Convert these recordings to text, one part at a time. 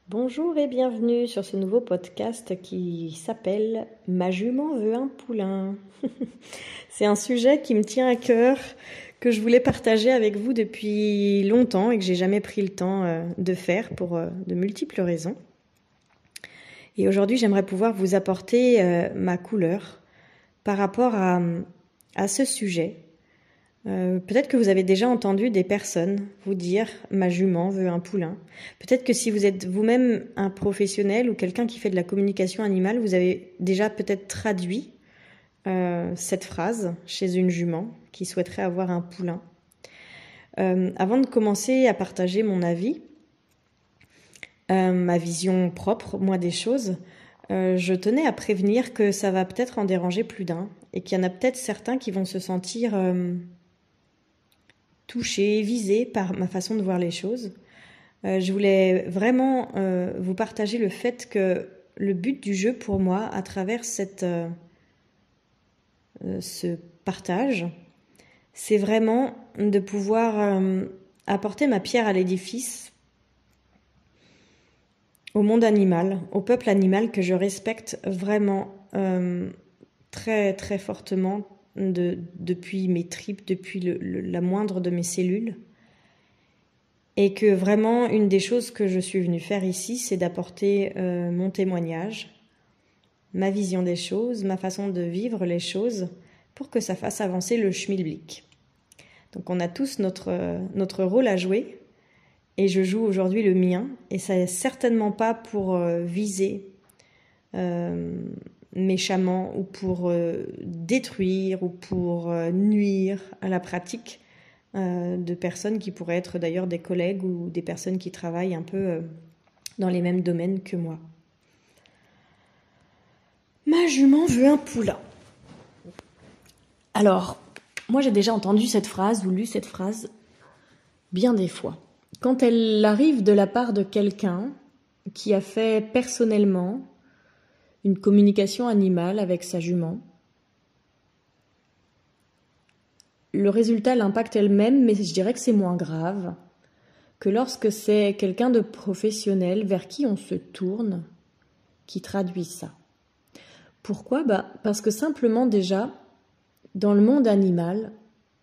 Bonjour et bienvenue sur ce nouveau podcast qui s'appelle Ma jument veut un poulain. C'est un sujet qui me tient à cœur, que je voulais partager avec vous depuis longtemps et que j'ai jamais pris le temps de faire pour de multiples raisons. Et aujourd'hui, j'aimerais pouvoir vous apporter ma couleur par rapport à ce sujet. Peut-être que vous avez déjà entendu des personnes vous dire « ma jument veut un poulain ». Peut-être que si vous êtes vous-même un professionnel ou quelqu'un qui fait de la communication animale, vous avez déjà peut-être traduit cette phrase chez une jument qui souhaiterait avoir un poulain. Avant de commencer à partager mon avis, ma vision propre, moi, des choses, je tenais à prévenir que ça va peut-être en déranger plus d'un et qu'il y en a peut-être certains qui vont se sentir touchés, visés par ma façon de voir les choses. Je voulais vraiment vous partager le fait que le but du jeu pour moi, à travers ce partage, c'est vraiment de pouvoir apporter ma pierre à l'édifice au monde animal, au peuple animal que je respecte vraiment très très fortement depuis mes tripes, depuis la moindre de mes cellules. Et que vraiment, une des choses que je suis venue faire ici, c'est d'apporter mon témoignage, ma vision des choses, ma façon de vivre les choses, pour que ça fasse avancer le schmilblick. Donc on a tous notre rôle à jouer, et je joue aujourd'hui le mien, et ça n'est certainement pas pour viser méchamment, ou pour détruire, ou pour nuire à la pratique de personnes qui pourraient être d'ailleurs des collègues ou des personnes qui travaillent un peu dans les mêmes domaines que moi. Ma jument veut un poulain. Alors, moi j'ai déjà entendu cette phrase ou lu cette phrase bien des fois. Quand elle arrive de la part de quelqu'un qui a fait personnellement une communication animale avec sa jument, le résultat l'impacte elle-même, mais je dirais que c'est moins grave que lorsque c'est quelqu'un de professionnel vers qui on se tourne, qui traduit ça. Pourquoi ? Parce que simplement déjà, dans le monde animal,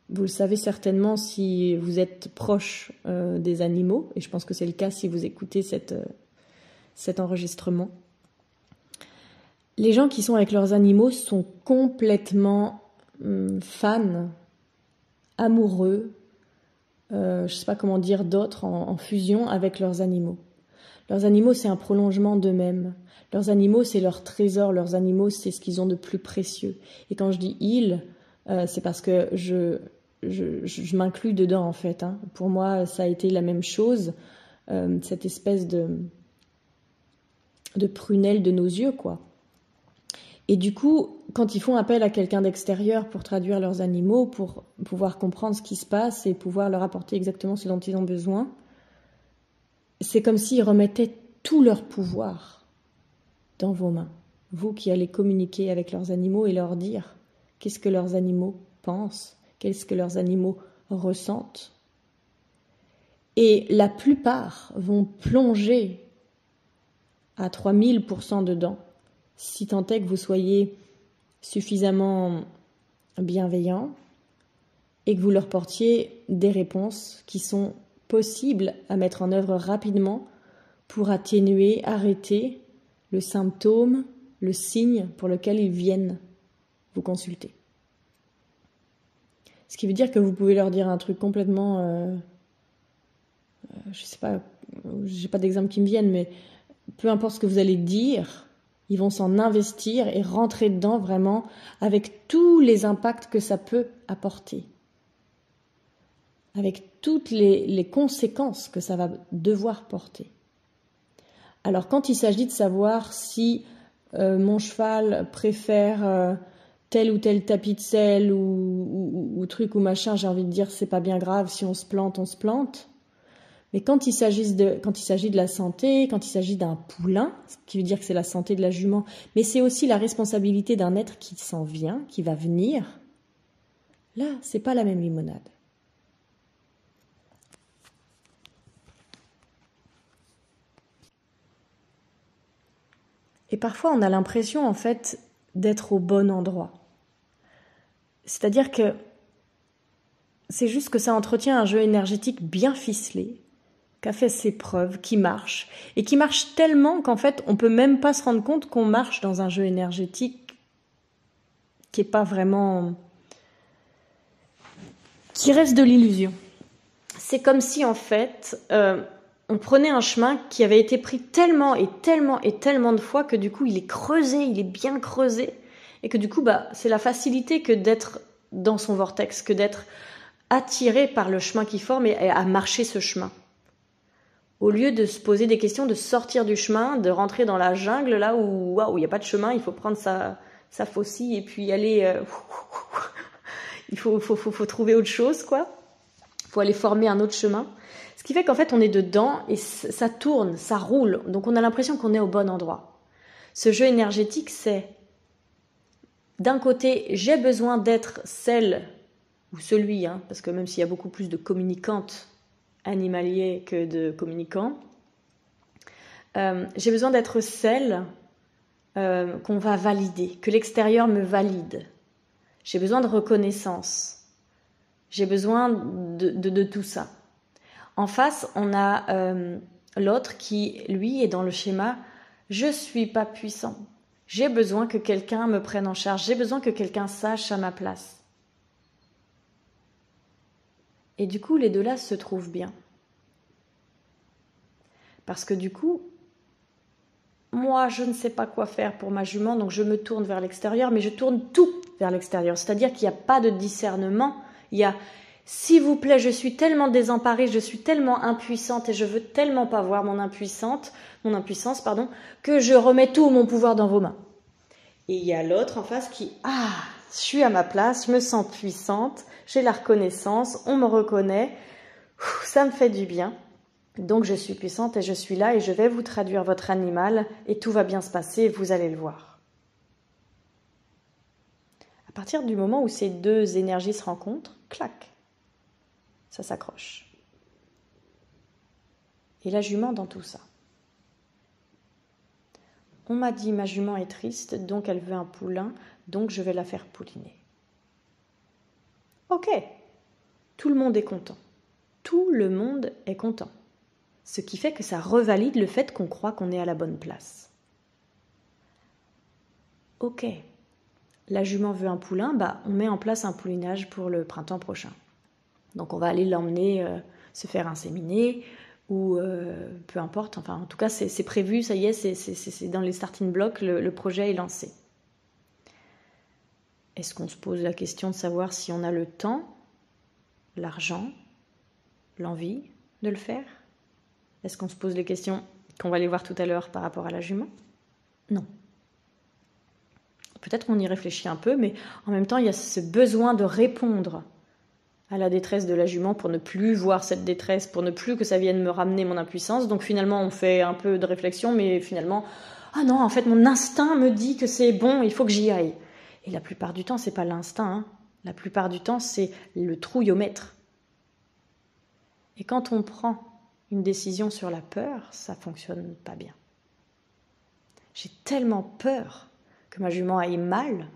vous le savez certainement si vous êtes proche des animaux, et je pense que c'est le cas si vous écoutez cet enregistrement, les gens qui sont avec leurs animaux sont complètement fans, amoureux, je ne sais pas comment dire d'autres, en fusion avec leurs animaux. Leurs animaux, c'est un prolongement d'eux-mêmes. Leurs animaux, c'est leur trésor. Leurs animaux, c'est ce qu'ils ont de plus précieux. Et quand je dis « ils », c'est parce que je m'inclus dedans, en fait. Hein. Pour moi, ça a été la même chose, cette espèce de prunelle de nos yeux, quoi. Et du coup, quand ils font appel à quelqu'un d'extérieur pour traduire leurs animaux, pour pouvoir comprendre ce qui se passe et pouvoir leur apporter exactement ce dont ils ont besoin, c'est comme s'ils remettaient tout leur pouvoir dans vos mains. Vous qui allez communiquer avec leurs animaux et leur dire qu'est-ce que leurs animaux pensent, qu'est-ce que leurs animaux ressentent. Et la plupart vont plonger à 3000% dedans, si tant est que vous soyez suffisamment bienveillant et que vous leur portiez des réponses qui sont possibles à mettre en œuvre rapidement pour atténuer, arrêter le symptôme, le signe pour lequel ils viennent vous consulter. Ce qui veut dire que vous pouvez leur dire un truc complètement, je sais pas, j'ai pas d'exemple qui me viennent, mais peu importe ce que vous allez dire, ils vont s'en investir et rentrer dedans vraiment avec tous les impacts que ça peut apporter, avec toutes les conséquences que ça va devoir porter. Alors quand il s'agit de savoir si mon cheval préfère tel ou tel tapis de sel ou truc ou machin, j'ai envie de dire c'est pas bien grave, si on se plante, on se plante. Mais quand il s'agit de la santé, quand il s'agit d'un poulain, ce qui veut dire que c'est la santé de la jument, mais c'est aussi la responsabilité d'un être qui s'en vient, qui va venir, là, c'est pas la même limonade. Et parfois, on a l'impression, en fait, d'être au bon endroit. C'est-à-dire que c'est juste que ça entretient un jeu énergétique bien ficelé, qui a fait ses preuves, qui marche, et qui marche tellement qu'en fait, on peut même pas se rendre compte qu'on marche dans un jeu énergétique qui est pas vraiment... qui reste de l'illusion. C'est comme si, en fait, on prenait un chemin qui avait été pris tellement et tellement et tellement de fois que du coup, il est creusé, il est bien creusé, et que du coup, c'est la facilité que d'être dans son vortex, que d'être attiré par le chemin qui forme et à marcher ce chemin. Au lieu de se poser des questions, de sortir du chemin, de rentrer dans la jungle, là où il n'y a pas de chemin, il faut prendre sa faucille et puis aller... il faut trouver autre chose, quoi. Il faut aller former un autre chemin. Ce qui fait qu'en fait, on est dedans et ça tourne, ça roule. Donc, on a l'impression qu'on est au bon endroit. Ce jeu énergétique, c'est... D'un côté, j'ai besoin d'être celle... ou celui, parce que même s'il y a beaucoup plus de communicantes animaliers que de communicants, j'ai besoin d'être celle qu'on va valider, que l'extérieur me valide. J'ai besoin de reconnaissance. J'ai besoin de tout ça. En face, on a l'autre qui, lui, est dans le schéma « je suis pas puissant ». J'ai besoin que quelqu'un me prenne en charge. J'ai besoin que quelqu'un sache à ma place. Et du coup, les deux-là se trouvent bien. Parce que du coup, moi, je ne sais pas quoi faire pour ma jument, donc je me tourne vers l'extérieur, mais je tourne tout vers l'extérieur. C'est-à-dire qu'il n'y a pas de discernement. Il y a, s'il vous plaît, je suis tellement désemparée, je suis tellement impuissante et je veux tellement pas voir mon impuissance, que je remets tout mon pouvoir dans vos mains. Et il y a l'autre en face qui, je suis à ma place, je me sens puissante, j'ai la reconnaissance, on me reconnaît, ça me fait du bien. Donc je suis puissante et je suis là et je vais vous traduire votre animal et tout va bien se passer, vous allez le voir. À partir du moment où ces deux énergies se rencontrent, clac, ça s'accroche. Et la jument dans tout ça. On m'a dit ma jument est triste, donc elle veut un poulain, donc je vais la faire pouliner. Ok, tout le monde est content. Tout le monde est content. Ce qui fait que ça revalide le fait qu'on croit qu'on est à la bonne place. Ok, la jument veut un poulain, on met en place un poulinage pour le printemps prochain. Donc on va aller l'emmener se faire inséminer, ou peu importe, enfin en tout cas c'est prévu, ça y est, c'est dans les starting blocks, le projet est lancé. Est-ce qu'on se pose la question de savoir si on a le temps, l'argent, l'envie de le faire ? Est-ce qu'on se pose les questions qu'on va aller voir tout à l'heure par rapport à la jument ? Non. Peut-être qu'on y réfléchit un peu, mais en même temps, il y a ce besoin de répondre à la détresse de la jument pour ne plus voir cette détresse, pour ne plus que ça vienne me ramener mon impuissance. Donc finalement, on fait un peu de réflexion, mais finalement, non, en fait, mon instinct me dit que c'est bon, il faut que j'y aille. Et la plupart du temps, c'est pas l'instinct. La plupart du temps, c'est le trouillomètre. Et quand on prend une décision sur la peur, ça fonctionne pas bien. J'ai tellement peur que ma jument aille mal,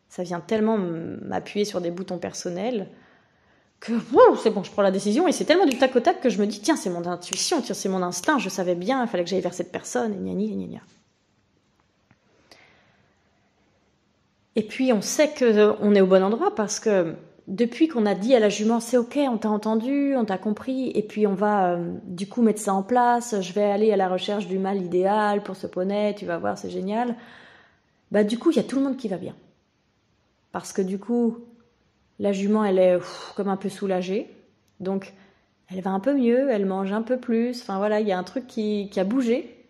ça vient tellement m'appuyer sur des boutons personnels que c'est bon, je prends la décision et c'est tellement du tac au tac que je me dis tiens, c'est mon intuition, tiens, c'est mon instinct, je savais bien, il fallait que j'aille vers cette personne, et gna. Et puis on sait qu'on est au bon endroit parce que depuis qu'on a dit à la jument c'est ok, on t'a entendu, on t'a compris, et puis on va du coup mettre ça en place, je vais aller à la recherche du mâle idéal pour ce poney, tu vas voir, c'est génial. Du coup, il y a tout le monde qui va bien. Parce que du coup, la jument, elle est comme un peu soulagée. Donc, elle va un peu mieux, elle mange un peu plus. Enfin voilà, il y a un truc qui a bougé.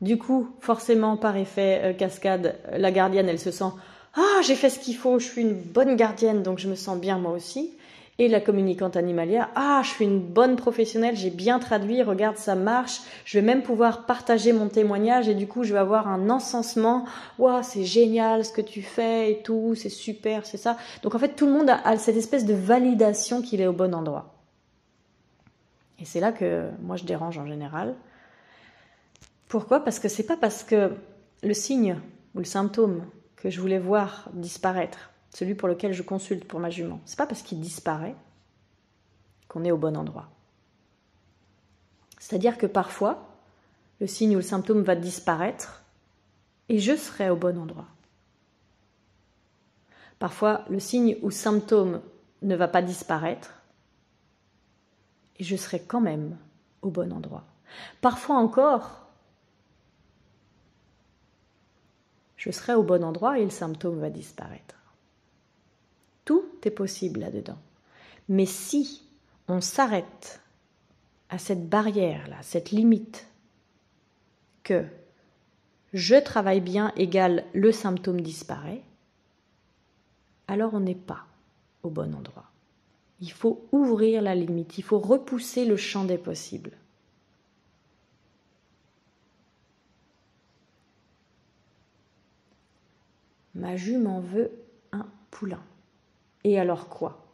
Du coup, forcément, par effet cascade, la gardienne, elle se sent « Ah, j'ai fait ce qu'il faut, je suis une bonne gardienne, donc je me sens bien moi aussi. » Et la communicante animalière « Ah, je suis une bonne professionnelle, j'ai bien traduit, regarde, ça marche. Je vais même pouvoir partager mon témoignage et du coup, je vais avoir un encensement. Waouh, c'est génial ce que tu fais et tout, c'est super, c'est ça. » Donc en fait, tout le monde a cette espèce de validation qu'il est au bon endroit. Et c'est là que moi, je dérange en général. Pourquoi? Parce que c'est pas parce que le signe ou le symptôme que je voulais voir disparaître, celui pour lequel je consulte pour ma jument, c'est pas parce qu'il disparaît qu'on est au bon endroit. C'est-à-dire que parfois, le signe ou le symptôme va disparaître et je serai au bon endroit. Parfois, le signe ou symptôme ne va pas disparaître et je serai quand même au bon endroit. Parfois encore, je serai au bon endroit et le symptôme va disparaître. Tout est possible là-dedans. Mais si on s'arrête à cette barrière-là, cette limite, que je travaille bien égale le symptôme disparaît, alors on n'est pas au bon endroit. Il faut ouvrir la limite, il faut repousser le champ des possibles. Ma jument veut un poulain. Et alors quoi?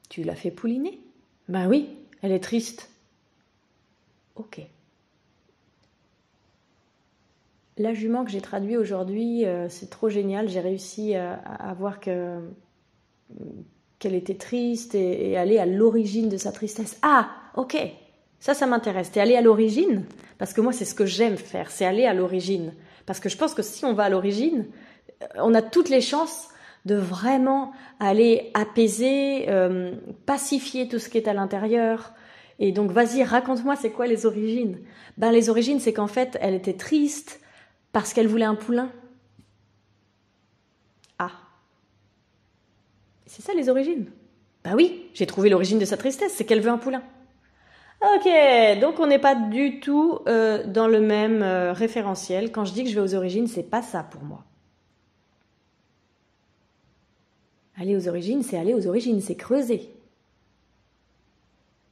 Tu l'as fait pouliner? Ben oui, elle est triste. Ok. La jument que j'ai traduite aujourd'hui, c'est trop génial. J'ai réussi à voir qu'elle était triste et aller à l'origine de sa tristesse. Ah, ok, ça m'intéresse. T'es allé à l'origine? Parce que moi, c'est ce que j'aime faire, c'est aller à l'origine. Parce que je pense que si on va à l'origine, on a toutes les chances de vraiment aller apaiser, pacifier tout ce qui est à l'intérieur. Et donc, vas-y, raconte-moi, c'est quoi les origines? Ben, les origines, c'est qu'en fait, elle était triste parce qu'elle voulait un poulain. Ah. C'est ça, les origines? Ben oui, j'ai trouvé l'origine de sa tristesse, c'est qu'elle veut un poulain. Ok, donc on n'est pas du tout dans le même référentiel. Quand je dis que je vais aux origines, c'est pas ça pour moi. Aller aux origines, c'est creuser.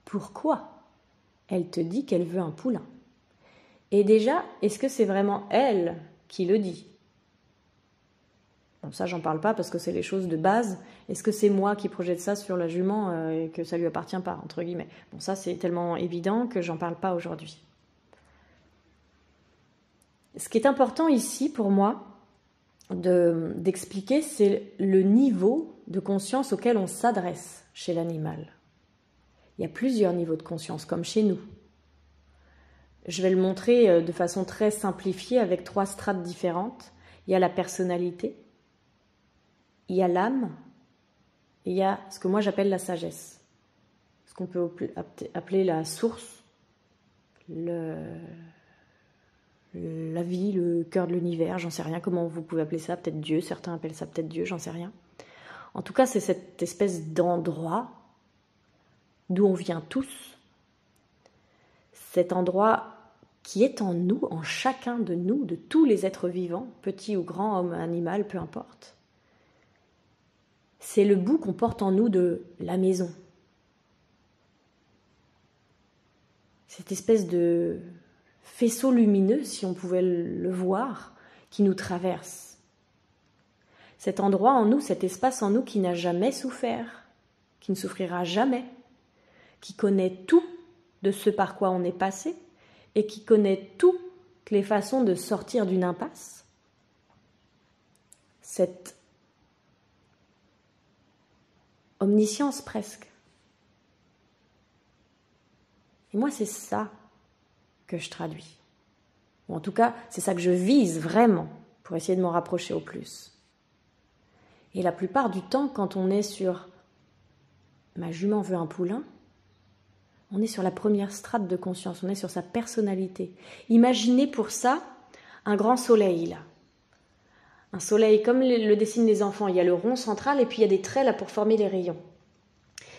Pourquoi elle te dit qu'elle veut un poulain? Et déjà, est-ce que c'est vraiment elle qui le dit? Bon, ça, j'en parle pas parce que c'est les choses de base. Est-ce que c'est moi qui projette ça sur la jument et que ça lui appartient pas, entre guillemets? Bon, ça, c'est tellement évident que j'en parle pas aujourd'hui. Ce qui est important ici pour moi d'expliquer, c'est le niveau de conscience auquel on s'adresse chez l'animal. Il y a plusieurs niveaux de conscience, comme chez nous. Je vais le montrer de façon très simplifiée avec 3 strates différentes. Il y a la personnalité, il y a l'âme, et il y a ce que moi j'appelle la sagesse. Ce qu'on peut appeler la source, la vie, le cœur de l'univers, j'en sais rien comment vous pouvez appeler ça, peut-être Dieu, certains appellent ça peut-être Dieu, j'en sais rien. En tout cas, c'est cette espèce d'endroit d'où on vient tous, cet endroit qui est en nous, en chacun de nous, de tous les êtres vivants, petits ou grands, hommes, animal, peu importe. C'est le bout qu'on porte en nous de la maison. Cette espèce de faisceau lumineux, si on pouvait le voir, qui nous traverse. Cet endroit en nous, cet espace en nous qui n'a jamais souffert, qui ne souffrira jamais, qui connaît tout de ce par quoi on est passé, et qui connaît toutes les façons de sortir d'une impasse. Cette omniscience presque. Et moi, c'est ça que je traduis. Ou en tout cas, c'est ça que je vise vraiment pour essayer de m'en rapprocher au plus. Et la plupart du temps, quand on est sur « ma jument veut un poulain », on est sur la première strate de conscience, on est sur sa personnalité. Imaginez pour ça un grand soleil là. Un soleil comme le dessinent les enfants, il y a le rond central et puis il y a des traits là pour former les rayons.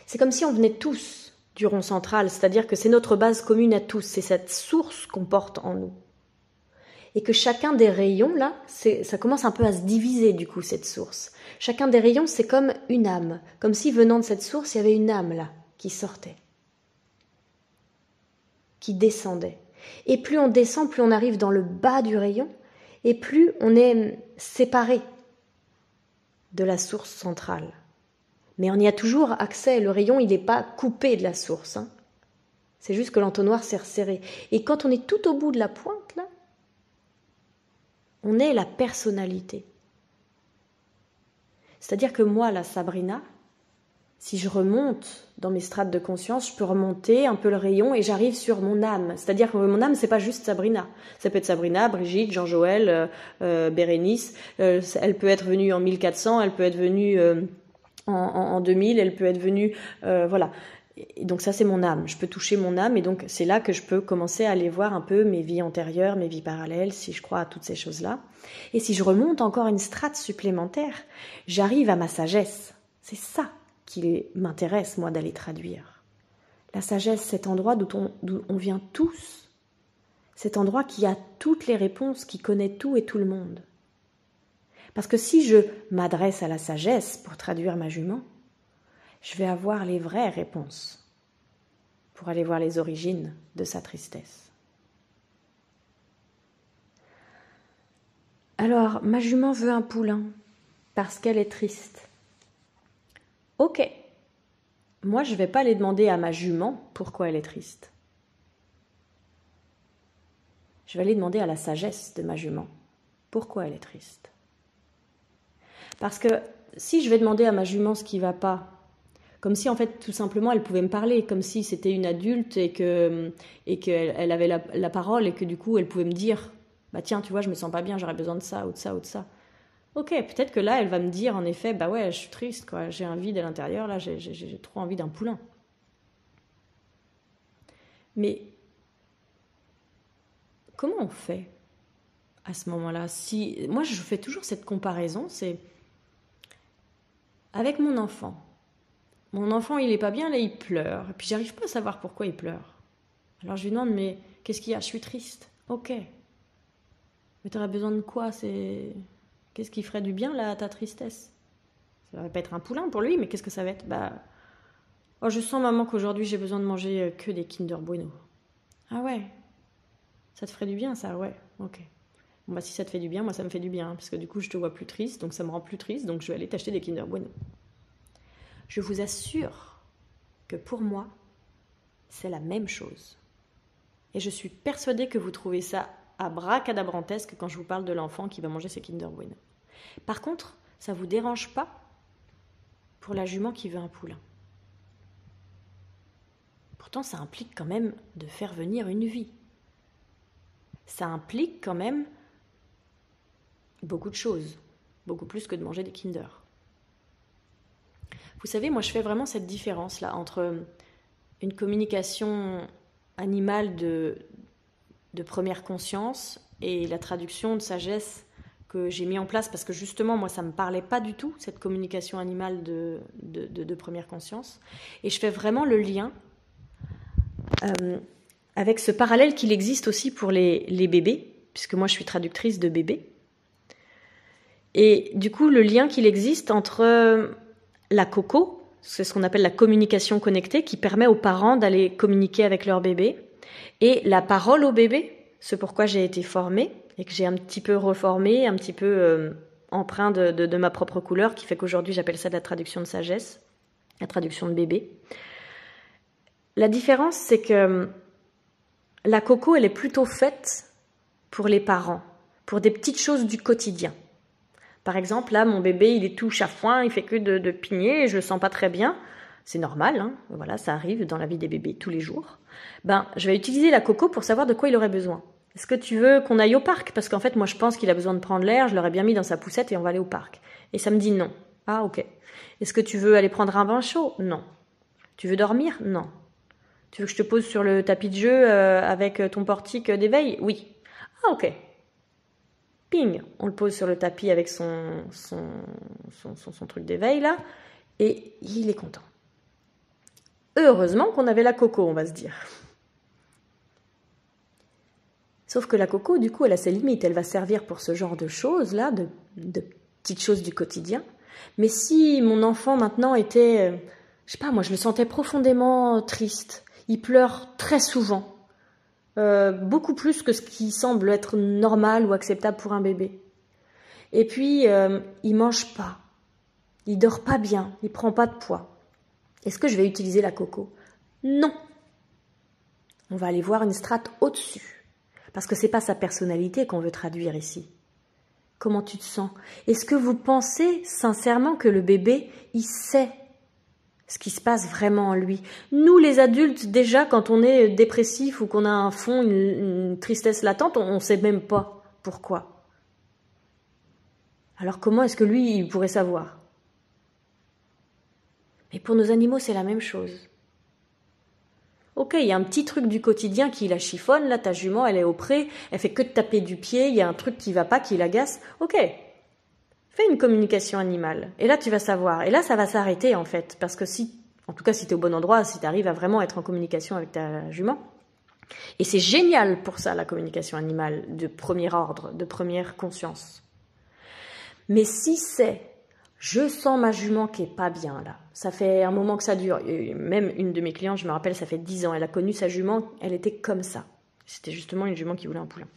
C'est comme si on venait tous du rond central, c'est-à-dire que c'est notre base commune à tous, c'est cette source qu'on porte en nous. Et que chacun des rayons là, ça commence un peu à se diviser du coup cette source. Chacun des rayons c'est comme une âme, comme si venant de cette source il y avait une âme là qui sortait, qui descendait. Et plus on descend, plus on arrive dans le bas du rayon, et plus on est séparé de la source centrale. Mais on y a toujours accès, le rayon il n'est pas coupé de la source. C'est juste que l'entonnoir s'est resserré. Et quand on est tout au bout de la pointe, là, on est la personnalité. C'est-à-dire que moi, la Sabrina, si je remonte dans mes strates de conscience, je peux remonter un peu le rayon et j'arrive sur mon âme. C'est-à-dire que mon âme, c'est pas juste Sabrina. Ça peut être Sabrina, Brigitte, Jean-Joël, Bérénice. Elle peut être venue en 1400, elle peut être venue en 2000, elle peut être venue... voilà. Et donc ça, c'est mon âme. Je peux toucher mon âme et donc c'est là que je peux commencer à aller voir un peu mes vies antérieures, mes vies parallèles, si je crois à toutes ces choses-là. Et si je remonte encore une strate supplémentaire, j'arrive à ma sagesse. C'est ça qui m'intéresse, moi, d'aller traduire. La sagesse, cet endroit d'où on vient tous, cet endroit qui a toutes les réponses, qui connaît tout et tout le monde. Parce que si je m'adresse à la sagesse pour traduire ma jument, je vais avoir les vraies réponses pour aller voir les origines de sa tristesse. Alors, ma jument veut un poulain parce qu'elle est triste. Ok, moi je ne vais pas aller demander à ma jument pourquoi elle est triste. Je vais aller demander à la sagesse de ma jument pourquoi elle est triste. Parce que si je vais demander à ma jument ce qui ne va pas, comme si en fait tout simplement elle pouvait me parler, comme si c'était une adulte et qu'elle avait la parole et que du coup elle pouvait me dire bah tiens tu vois je me sens pas bien, j'aurais besoin de ça ou de ça ou de ça. Ok, peut-être que là elle va me dire en effet bah ouais je suis triste quoi, j'ai un vide à l'intérieur là, j'ai trop envie d'un poulain. Mais comment on fait à ce moment-là? Si moi je fais toujours cette comparaison, c'est avec mon enfant. Mon enfant, il est pas bien, là, il pleure. Et puis, j'arrive pas à savoir pourquoi il pleure. Alors, je lui demande, mais qu'est-ce qu'il y a? Je suis triste. Ok. Mais tu aurais besoin de quoi? Qu'est-ce qui ferait du bien, là, à ta tristesse? Ça va pas être un poulain pour lui, mais qu'est-ce que ça va être? Oh, je sens, maman, qu'aujourd'hui, j'ai besoin de manger que des Kinder Bueno. Ah ouais? Ça te ferait du bien, ça? Ouais. Ok. Bon, bah, si ça te fait du bien, moi, ça me fait du bien. Parce que du coup, je te vois plus triste, donc ça me rend plus triste, donc je vais aller t'acheter des Kinder Bueno. Je vous assure que pour moi, c'est la même chose. Et je suis persuadée que vous trouvez ça abracadabrantesque quand je vous parle de l'enfant qui va manger ses Kinder Bueno. Par contre, ça ne vous dérange pas pour la jument qui veut un poulain. Pourtant, ça implique quand même de faire venir une vie. Ça implique quand même beaucoup de choses, beaucoup plus que de manger des Kinder. Vous savez, moi je fais vraiment cette différence-là entre une communication animale de première conscience et la traduction de sagesse que j'ai mis en place parce que justement, moi ça ne me parlait pas du tout, cette communication animale de première conscience. Et je fais vraiment le lien avec ce parallèle qu'il existe aussi pour les bébés, puisque moi je suis traductrice de bébés. Et du coup, le lien qu'il existe entre la coco, c'est ce qu'on appelle la communication connectée, qui permet aux parents d'aller communiquer avec leur bébé, et la parole au bébé, ce pourquoi j'ai été formée, et que j'ai un petit peu reformé, un petit peu empreint de ma propre couleur, qui fait qu'aujourd'hui j'appelle ça de la traduction de sagesse, la traduction de bébé. La différence, c'est que la coco, elle est plutôt faite pour les parents, pour des petites choses du quotidien. Par exemple, là, mon bébé, il est tout chafouin, il fait que de pigner, et je le sens pas très bien. C'est normal, hein, voilà, ça arrive dans la vie des bébés tous les jours. Je vais utiliser la coco pour savoir de quoi il aurait besoin. Est-ce que tu veux qu'on aille au parc? Parce qu'en fait, moi, je pense qu'il a besoin de prendre l'air, je l'aurais bien mis dans sa poussette et on va aller au parc. Et ça me dit non. Ah, ok. Est-ce que tu veux aller prendre un bain chaud? Non. Tu veux dormir? Non. Tu veux que je te pose sur le tapis de jeu avec ton portique d'éveil? Oui. Ah, ok. Ping, on le pose sur le tapis avec son truc d'éveil là, et il est content. Heureusement qu'on avait la coco, on va se dire. Sauf que la coco, du coup, elle a ses limites, elle va servir pour ce genre de choses là, de petites choses du quotidien. Mais si mon enfant maintenant était, je sais pas, moi je le sentais profondément triste, il pleure très souvent. Beaucoup plus que ce qui semble être normal ou acceptable pour un bébé. Et puis, il mange pas, il dort pas bien, il prend pas de poids. Est-ce que je vais utiliser la coco? Non. On va aller voir une strate au-dessus. Parce que ce n'est pas sa personnalité qu'on veut traduire ici. Comment tu te sens? Est-ce que vous pensez sincèrement que le bébé, il sait ce qui se passe vraiment en lui? Nous, les adultes, déjà, quand on est dépressif ou qu'on a un fond, une tristesse latente, on ne sait même pas pourquoi. Alors comment est-ce que lui, il pourrait savoir? Mais pour nos animaux, c'est la même chose. Ok, il y a un petit truc du quotidien qui la chiffonne, là ta jument elle est au pré, elle fait que de taper du pied, il y a un truc qui va pas, qui l'agace. Ok, fais une communication animale, et là tu vas savoir, et là ça va s'arrêter en fait, parce que si, en tout cas si tu es au bon endroit, si tu arrives à vraiment être en communication avec ta jument, et c'est génial pour ça la communication animale de premier ordre, de première conscience. Mais si c'est je sens ma jument qui est pas bien là. Ça fait un moment que ça dure. Même une de mes clientes, je me rappelle, ça fait 10 ans. Elle a connu sa jument, elle était comme ça. C'était justement une jument qui voulait un poulain.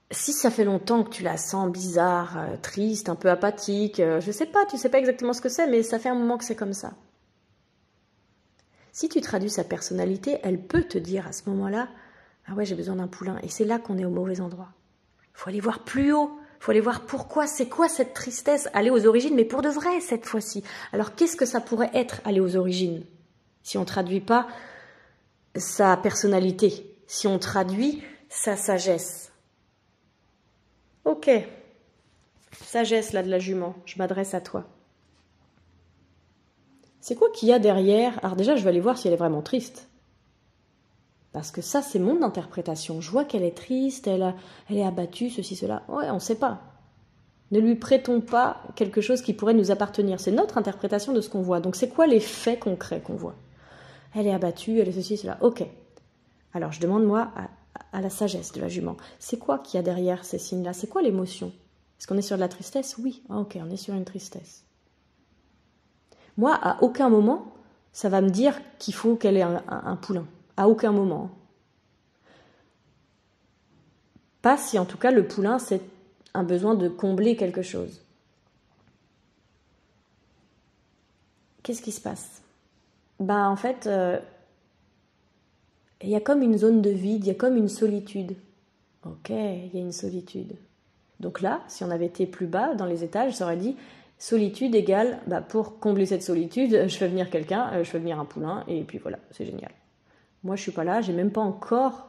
Si ça fait longtemps que tu la sens bizarre, triste, un peu apathique, je sais pas, tu sais pas exactement ce que c'est, mais ça fait un moment que c'est comme ça. Si tu traduis sa personnalité, elle peut te dire à ce moment-là, ah ouais, j'ai besoin d'un poulain. Et c'est là qu'on est au mauvais endroit. Il faut aller voir plus haut. Il faut aller voir pourquoi, c'est quoi cette tristesse, aller aux origines, mais pour de vrai cette fois-ci. Alors qu'est-ce que ça pourrait être, aller aux origines, si on ne traduit pas sa personnalité, si on traduit sa sagesse? Ok, sagesse là de la jument, je m'adresse à toi. C'est quoi qu'il y a derrière? Alors déjà, je vais aller voir si elle est vraiment triste. Parce que ça, c'est mon interprétation. Je vois qu'elle est triste, elle est abattue, ceci, cela. Ouais, on ne sait pas. Ne lui prêtons pas quelque chose qui pourrait nous appartenir. C'est notre interprétation de ce qu'on voit. Donc, c'est quoi les faits concrets qu'on voit? Elle est abattue, elle est ceci, cela. Ok. Alors, je demande, moi, à la sagesse de la jument. C'est quoi qu'il y a derrière ces signes-là? C'est quoi l'émotion? Est-ce qu'on est sur de la tristesse? Oui. Ah, ok, on est sur une tristesse. Moi, à aucun moment, ça va me dire qu'il faut qu'elle ait un poulain. À aucun moment. Pas si en tout cas le poulain c'est un besoin de combler quelque chose. Qu'est-ce qui se passe? En fait, il y a comme une zone de vide, il y a comme une solitude. Ok, il y a une solitude. Donc là, si on avait été plus bas dans les étages, ça aurait dit solitude égale, pour combler cette solitude, je fais venir quelqu'un, je fais venir un poulain, et puis voilà, c'est génial. Moi, je suis pas là, j'ai même pas encore,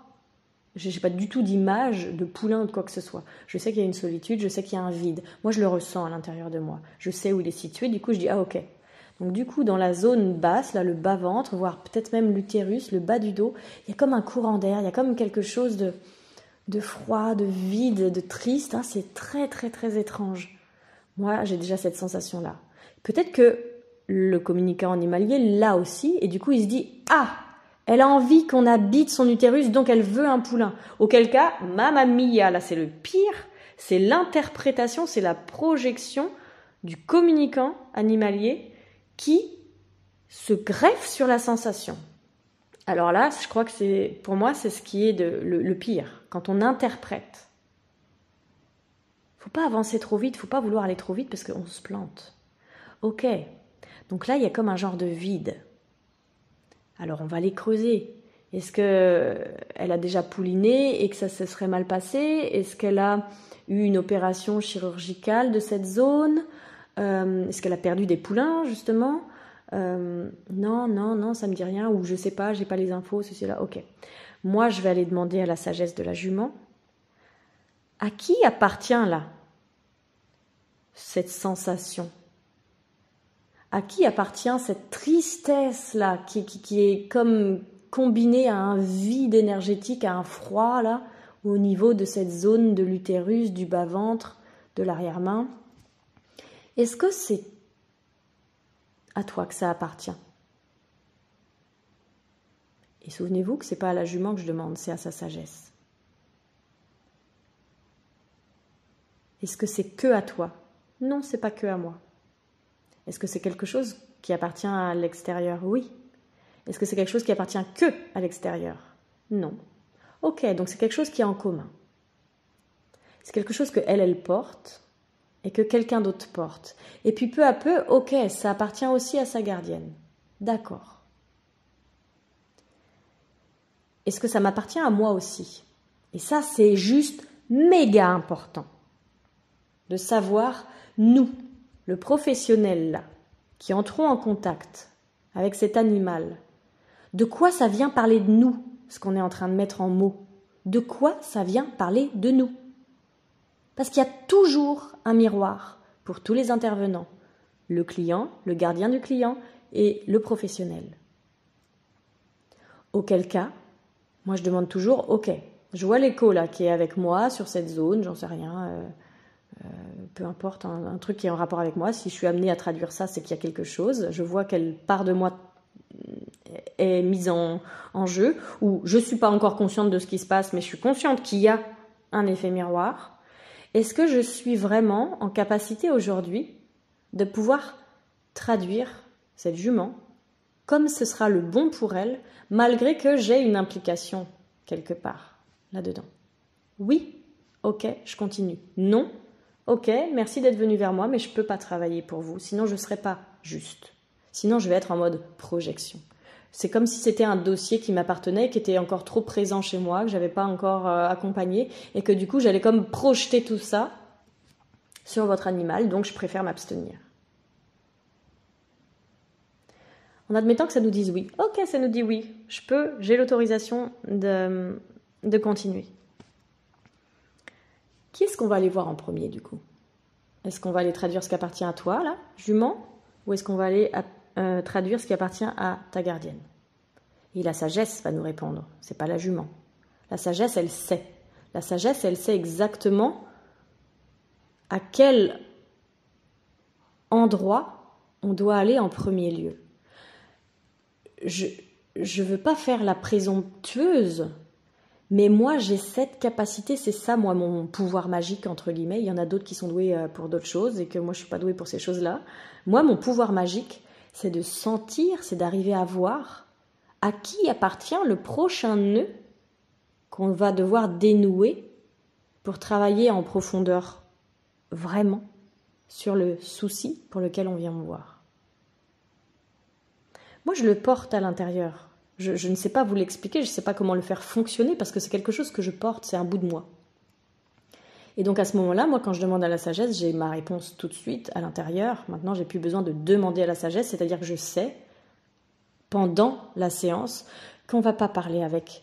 j'ai pas du tout d'image de poulain ou de quoi que ce soit. Je sais qu'il y a une solitude, je sais qu'il y a un vide. Moi, je le ressens à l'intérieur de moi. Je sais où il est situé, du coup, je dis, ah ok. Donc du coup, dans la zone basse, là, le bas-ventre, voire peut-être même l'utérus, le bas du dos, il y a comme un courant d'air, il y a comme quelque chose de froid, de vide, de triste. Hein, c'est très, très, très étrange. Moi, j'ai déjà cette sensation-là. Peut-être que le communicant animalier l'a aussi, et du coup, il se dit, ah, elle a envie qu'on habite son utérus, donc elle veut un poulain. Auquel cas, mamma mia, là c'est le pire, c'est l'interprétation, c'est la projection du communicant animalier qui se greffe sur la sensation. Alors là, je crois que pour moi, c'est ce qui est le pire, quand on interprète. Faut pas avancer trop vite, faut pas vouloir aller trop vite parce qu'on se plante. Ok, donc là, il y a comme un genre de vide. Alors on va les creuser. Est-ce qu'elle a déjà pouliné et que ça se serait mal passé? Est-ce qu'elle a eu une opération chirurgicale de cette zone? Est-ce qu'elle a perdu des poulains justement? Non, ça me dit rien. Ou je sais pas, j'ai pas les infos, ceci là. Ok. Moi je vais aller demander à la sagesse de la jument. À qui appartient là cette sensation? À qui appartient cette tristesse-là qui est comme combinée à un vide énergétique, à un froid, là, au niveau de cette zone de l'utérus, du bas-ventre, de l'arrière-main? Est-ce que c'est à toi que ça appartient? Et souvenez-vous que ce n'est pas à la jument que je demande, c'est à sa sagesse. Est-ce que c'est que à toi? Non, c'est pas que à moi. Est-ce que c'est quelque chose qui appartient à l'extérieur? Oui. Est-ce que c'est quelque chose qui appartient que à l'extérieur? Non. Ok, donc c'est quelque chose qui est en commun. C'est quelque chose que elle porte et que quelqu'un d'autre porte. Et puis peu à peu, ok, ça appartient aussi à sa gardienne. D'accord. est-ce que ça m'appartient à moi aussi? Et ça, c'est juste méga important de savoir, nous, le professionnel là, qui entrons en contact avec cet animal, de quoi ça vient parler de nous, ce qu'on est en train de mettre en mots? De quoi ça vient parler de nous? Parce qu'il y a toujours un miroir pour tous les intervenants, le client, le gardien du client et le professionnel. Auquel cas, moi je demande toujours, ok, je vois l'écho là qui est avec moi sur cette zone, j'en sais rien, peu importe, un truc qui est en rapport avec moi, si je suis amenée à traduire ça, c'est qu'il y a quelque chose, je vois quelle part de moi est mise en jeu, ou je ne suis pas encore consciente de ce qui se passe, mais je suis consciente qu'il y a un effet miroir. Est-ce que je suis vraiment en capacité aujourd'hui de pouvoir traduire cette jument comme ce sera le bon pour elle, malgré que j'ai une implication quelque part là-dedans? Oui, ok, je continue. Non, ok, merci d'être venu vers moi, mais je ne peux pas travailler pour vous, sinon je ne serai pas juste. Sinon, je vais être en mode projection. C'est comme si c'était un dossier qui m'appartenait, qui était encore trop présent chez moi, que je n'avais pas encore accompagné, et que du coup, j'allais comme projeter tout ça sur votre animal, donc je préfère m'abstenir. En admettant que ça nous dise oui. Ok, ça nous dit oui, j'ai l'autorisation de continuer. Qui est-ce qu'on va aller voir en premier du coup? Est-ce qu'on va aller traduire ce qui appartient à toi, là, jument, ou est-ce qu'on va aller traduire ce qui appartient à ta gardienne? Et la sagesse va nous répondre, c'est pas la jument. La sagesse, elle sait. La sagesse, elle sait exactement à quel endroit on doit aller en premier lieu. Je ne veux pas faire la présomptueuse, mais moi j'ai cette capacité, c'est ça moi mon pouvoir magique entre guillemets. Il y en a d'autres qui sont doués pour d'autres choses et que moi je suis pas douée pour ces choses-là. Moi mon pouvoir magique, c'est de sentir, c'est d'arriver à voir à qui appartient le prochain nœud qu'on va devoir dénouer pour travailler en profondeur vraiment sur le souci pour lequel on vient me voir. Moi, je le porte à l'intérieur. Je ne sais pas vous l'expliquer, je ne sais pas comment le faire fonctionner parce que c'est quelque chose que je porte, c'est un bout de moi. Et donc à ce moment-là, moi, quand je demande à la sagesse, j'ai ma réponse tout de suite à l'intérieur. Maintenant, j'ai plus besoin de demander à la sagesse, c'est-à-dire que je sais, pendant la séance, qu'on ne va pas parler avec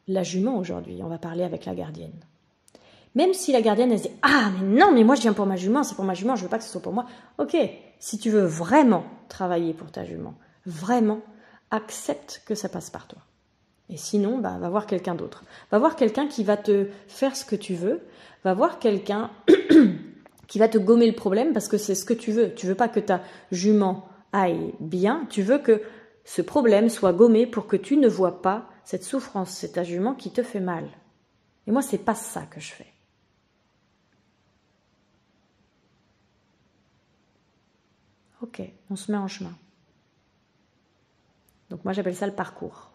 la jument aujourd'hui, on va parler avec la gardienne. Même si la gardienne, elle se dit « Ah, mais non, mais moi je viens pour ma jument, c'est pour ma jument, je ne veux pas que ce soit pour moi. » Ok, si tu veux vraiment travailler pour ta jument, vraiment, accepte que ça passe par toi. Et sinon, va voir quelqu'un d'autre. Va voir quelqu'un qui va te faire ce que tu veux. Va voir quelqu'un qui va te gommer le problème parce que c'est ce que tu veux. Tu veux pas que ta jument aille bien. Tu veux que ce problème soit gommé pour que tu ne vois pas cette souffrance. C'est ta jument qui te fait mal. Et moi, c'est pas ça que je fais. Ok, on se met en chemin. Donc moi, j'appelle ça le parcours.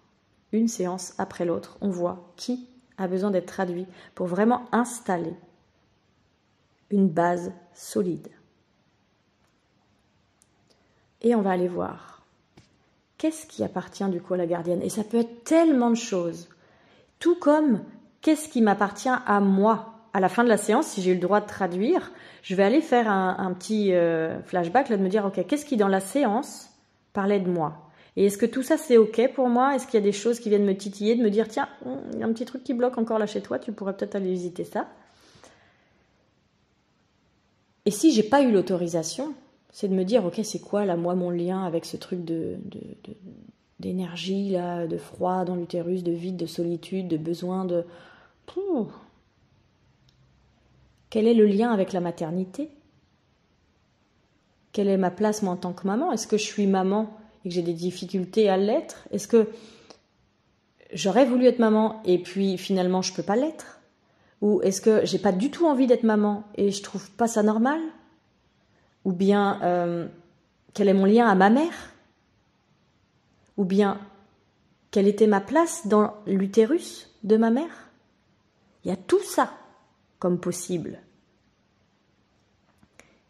Une séance après l'autre, on voit qui a besoin d'être traduit pour vraiment installer une base solide. Et on va aller voir qu'est-ce qui appartient du coup à la gardienne. Et ça peut être tellement de choses. Tout comme qu'est-ce qui m'appartient à moi. À la fin de la séance, si j'ai eu le droit de traduire, je vais aller faire un petit flashback, là, de me dire, ok, qu'est-ce qui dans la séance parlait de moi? Et est-ce que tout ça c'est ok pour moi? Est-ce qu'il y a des choses qui viennent me titiller, de me dire, tiens, il y a un petit truc qui bloque encore là chez toi, tu pourrais peut-être aller visiter ça. Et si j'ai pas eu l'autorisation, c'est de me dire, ok, c'est quoi là, moi, mon lien avec ce truc d'énergie, là, de froid dans l'utérus, de vide, de solitude, de besoin de... Quel est le lien avec la maternité? Quelle est ma place, moi, en tant que maman? Est-ce que je suis maman et que j'ai des difficultés à l'être? Est-ce que j'aurais voulu être maman et puis finalement je peux pas l'être? Ou est-ce que j'ai pas du tout envie d'être maman et je trouve pas ça normal? Ou bien quel est mon lien à ma mère? Ou bien quelle était ma place dans l'utérus de ma mère? Il y a tout ça comme possible.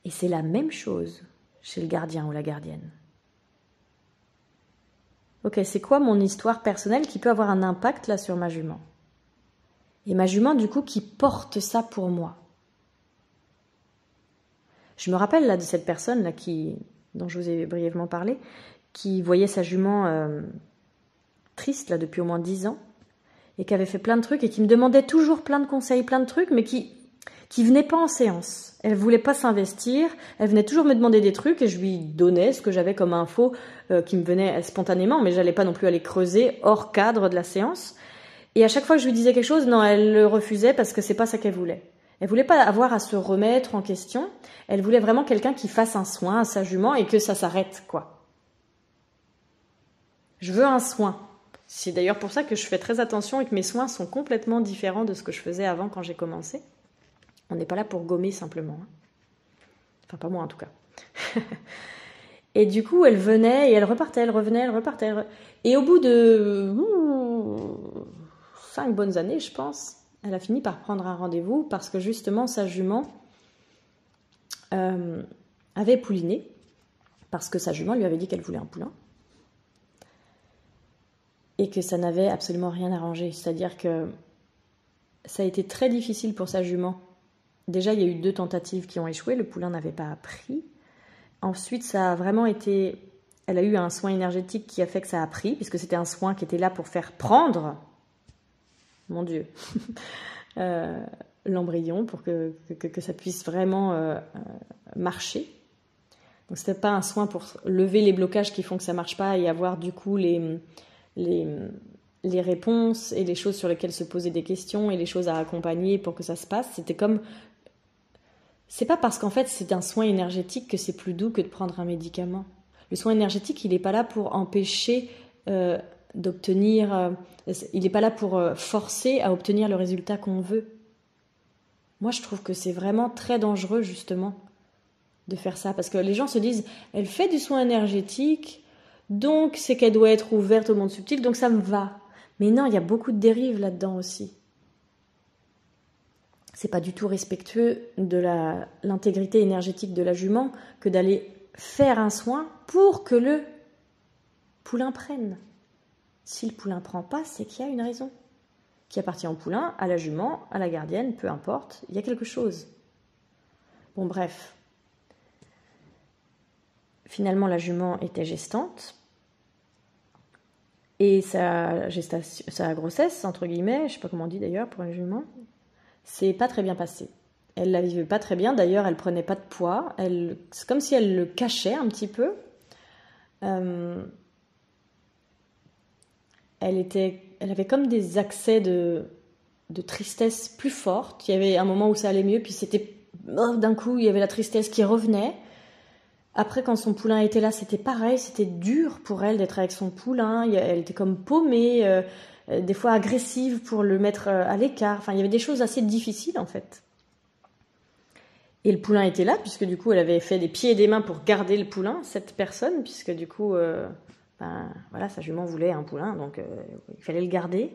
Et c'est la même chose chez le gardien ou la gardienne. ok, c'est quoi mon histoire personnelle qui peut avoir un impact là sur ma jument? Et ma jument, du coup, qui porte ça pour moi. Je me rappelle là de cette personne là dont je vous ai brièvement parlé, qui voyait sa jument triste là depuis au moins 10 ans et qui avait fait plein de trucs et qui me demandait toujours plein de conseils, plein de trucs, mais qui venait pas en séance. Elle voulait pas s'investir, elle venait toujours me demander des trucs et je lui donnais ce que j'avais comme info qui me venait spontanément, mais j'allais pas non plus aller creuser hors cadre de la séance. Et à chaque fois que je lui disais quelque chose, non, elle le refusait parce que c'est pas ça qu'elle voulait. Elle voulait pas avoir à se remettre en question. Elle voulait vraiment quelqu'un qui fasse un soin à sa jument et que ça s'arrête, quoi. Je veux un soin. C'est d'ailleurs pour ça que je fais très attention et que mes soins sont complètement différents de ce que je faisais avant quand j'ai commencé. On n'est pas là pour gommer simplement. Enfin, pas moi en tout cas. Et du coup, elle venait et elle repartait, elle revenait, elle repartait. Et au bout de 5 bonnes années, je pense, elle a fini par prendre un rendez-vous parce que justement, sa jument avait pouliné, parce que sa jument lui avait dit qu'elle voulait un poulain, et que ça n'avait absolument rien arrangé. C'est-à-dire que ça a été très difficile pour sa jument. Déjà, il y a eu 2 tentatives qui ont échoué, le poulain n'avait pas pris. Ensuite, ça a vraiment été... Elle a eu un soin énergétique qui a fait que ça a pris, puisque c'était un soin qui était là pour faire prendre, mon Dieu, l'embryon, pour que ça puisse vraiment marcher. Donc, ce n'était pas un soin pour lever les blocages qui font que ça ne marche pas et avoir du coup les réponses et les choses sur lesquelles se poser des questions et les choses à accompagner pour que ça se passe. C'était comme... C'est pas parce qu'en fait c'est un soin énergétique que c'est plus doux que de prendre un médicament. Le soin énergétique, il n'est pas là pour empêcher d'obtenir... il n'est pas là pour forcer à obtenir le résultat qu'on veut. Moi, je trouve que c'est vraiment très dangereux, justement, de faire ça. Parce que les gens se disent, elle fait du soin énergétique, donc c'est qu'elle doit être ouverte au monde subtil, donc ça me va. Mais non, il y a beaucoup de dérives là-dedans aussi. C'est pas du tout respectueux de l'intégrité énergétique de la jument que d'aller faire un soin pour que le poulain prenne. Si le poulain prend pas, c'est qu'il y a une raison. Qui appartient au poulain, à la jument, à la gardienne, peu importe, il y a quelque chose. Bon, bref. Finalement, la jument était gestante. Et sa grossesse, entre guillemets, je sais pas comment on dit d'ailleurs pour une jument, c'est pas très bien passé. Elle la vivait pas très bien, d'ailleurs elle prenait pas de poids, c'est comme si elle le cachait un petit peu. Elle avait comme des accès de tristesse plus fortes. Il y avait un moment où ça allait mieux, puis c'était d'un coup il y avait la tristesse qui revenait. Après, quand son poulain était là, c'était pareil, c'était dur pour elle d'être avec son poulain. Elle était comme paumée, des fois agressive pour le mettre à l'écart. Enfin, il y avait des choses assez difficiles en fait. Et le poulain était là, puisque du coup, elle avait fait des pieds et des mains pour garder le poulain, cette personne, puisque du coup, voilà, sa jument voulait un poulain, donc il fallait le garder.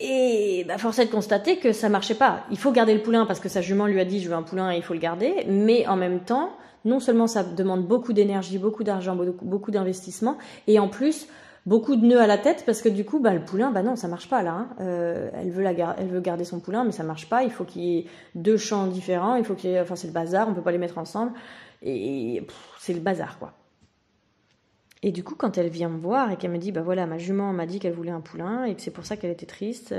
Et force est de constater que ça marchait pas. Il faut garder le poulain parce que sa jument lui a dit je veux un poulain et il faut le garder, mais en même temps, non seulement ça demande beaucoup d'énergie, beaucoup d'argent, beaucoup d'investissement, et en plus beaucoup de nœuds à la tête parce que du coup le poulain, non, ça marche pas là. Elle veut garder son poulain, mais ça marche pas. Il faut qu'il y ait 2 champs différents, c'est le bazar, on peut pas les mettre ensemble, et c'est le bazar quoi. Et du coup, quand elle vient me voir et qu'elle me dit, voilà, ma jument m'a dit qu'elle voulait un poulain et que c'est pour ça qu'elle était triste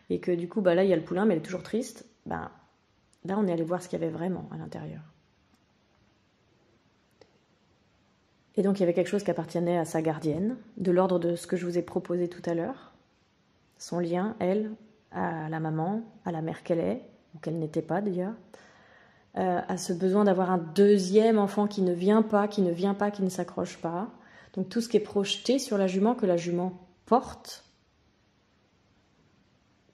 et que du coup, là, il y a le poulain, mais elle est toujours triste, là, on est allé voir ce qu'il y avait vraiment à l'intérieur. Et donc, il y avait quelque chose qui appartenait à sa gardienne, de l'ordre de ce que je vous ai proposé tout à l'heure. Son lien, elle, à la maman, à la mère qu'elle est, ou qu'elle n'était pas d'ailleurs, à ce besoin d'avoir un deuxième enfant qui ne vient pas, qui ne s'accroche pas. Donc tout ce qui est projeté sur la jument, que la jument porte.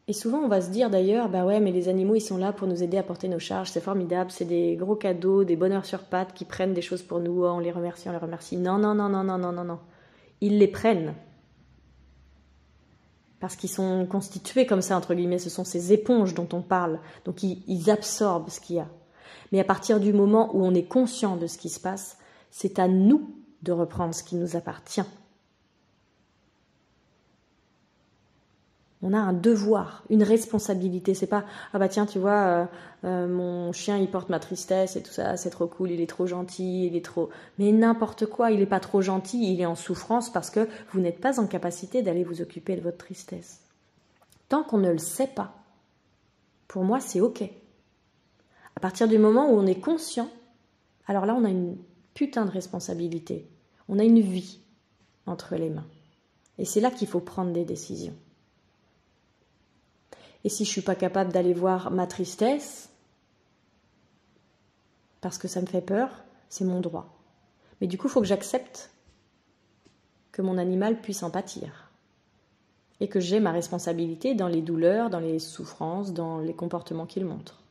Et souvent on va se dire d'ailleurs, ouais, mais les animaux ils sont là pour nous aider à porter nos charges, c'est formidable, c'est des gros cadeaux, des bonheurs sur pattes qui prennent des choses pour nous, on les remercie. Non. Ils les prennent. Parce qu'ils sont constitués comme ça, entre guillemets, ce sont ces éponges dont on parle. Donc ils absorbent ce qu'il y a. Mais à partir du moment où on est conscient de ce qui se passe, c'est à nous de reprendre ce qui nous appartient. On a un devoir, une responsabilité. C'est pas ah bah tiens tu vois mon chien il porte ma tristesse et tout ça, c'est trop cool, il est trop gentil, il est trop. Mais n'importe quoi, il est pas trop gentil, il est en souffrance parce que vous n'êtes pas en capacité d'aller vous occuper de votre tristesse. Tant qu'on ne le sait pas, pour moi c'est ok. À partir du moment où on est conscient, alors là on a une putain de responsabilité. On a une vie entre les mains. Et c'est là qu'il faut prendre des décisions. Et si je ne suis pas capable d'aller voir ma tristesse, parce que ça me fait peur, c'est mon droit. Mais du coup, il faut que j'accepte que mon animal puisse en pâtir. Et que j'ai ma responsabilité dans les douleurs, dans les souffrances, dans les comportements qu'il montre.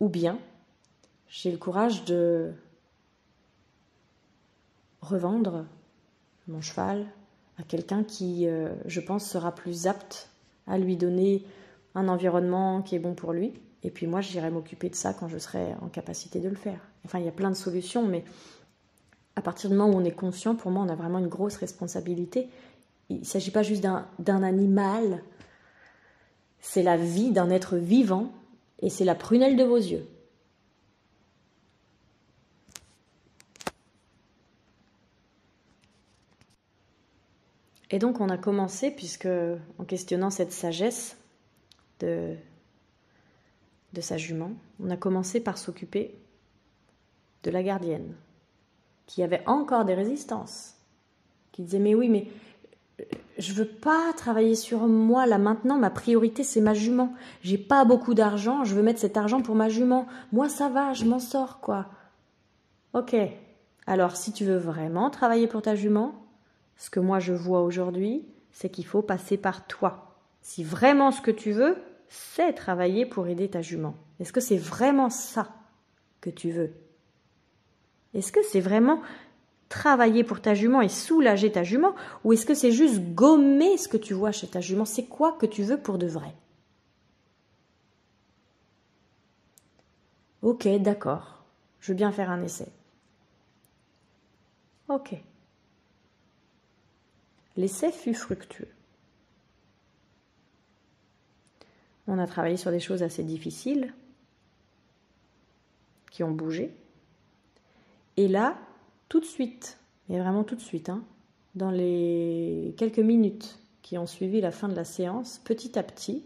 Ou bien, j'ai le courage de revendre mon cheval à quelqu'un qui, je pense, sera plus apte à lui donner un environnement qui est bon pour lui. Et puis moi, j'irai m'occuper de ça quand je serai en capacité de le faire. Enfin, il y a plein de solutions, mais à partir du moment où on est conscient, pour moi, on a vraiment une grosse responsabilité. Il ne s'agit pas juste d'un animal, c'est la vie d'un être vivant, et c'est la prunelle de vos yeux. Et donc on a commencé, puisque en questionnant cette sagesse de sa jument, on a commencé par s'occuper de la gardienne, qui avait encore des résistances, qui disait mais oui, mais je veux pas travailler sur moi là maintenant, ma priorité c'est ma jument, j'ai pas beaucoup d'argent, je veux mettre cet argent pour ma jument, moi ça va, je m'en sors quoi. Ok, alors si tu veux vraiment travailler pour ta jument, ce que moi je vois aujourd'hui, c'est qu'il faut passer par toi. Si vraiment ce que tu veux, c'est travailler pour aider ta jument. Est-ce que c'est vraiment ça que tu veux? Est-ce que c'est vraiment travailler pour ta jument et soulager ta jument, ou est-ce que c'est juste gommer ce que tu vois chez ta jument? C'est quoi que tu veux pour de vrai? Ok, d'accord, je veux bien faire un essai. Ok. L'essai fut fructueux. On a travaillé sur des choses assez difficiles, qui ont bougé. Et là, tout de suite, mais vraiment tout de suite, dans les quelques minutes qui ont suivi la fin de la séance, petit à petit,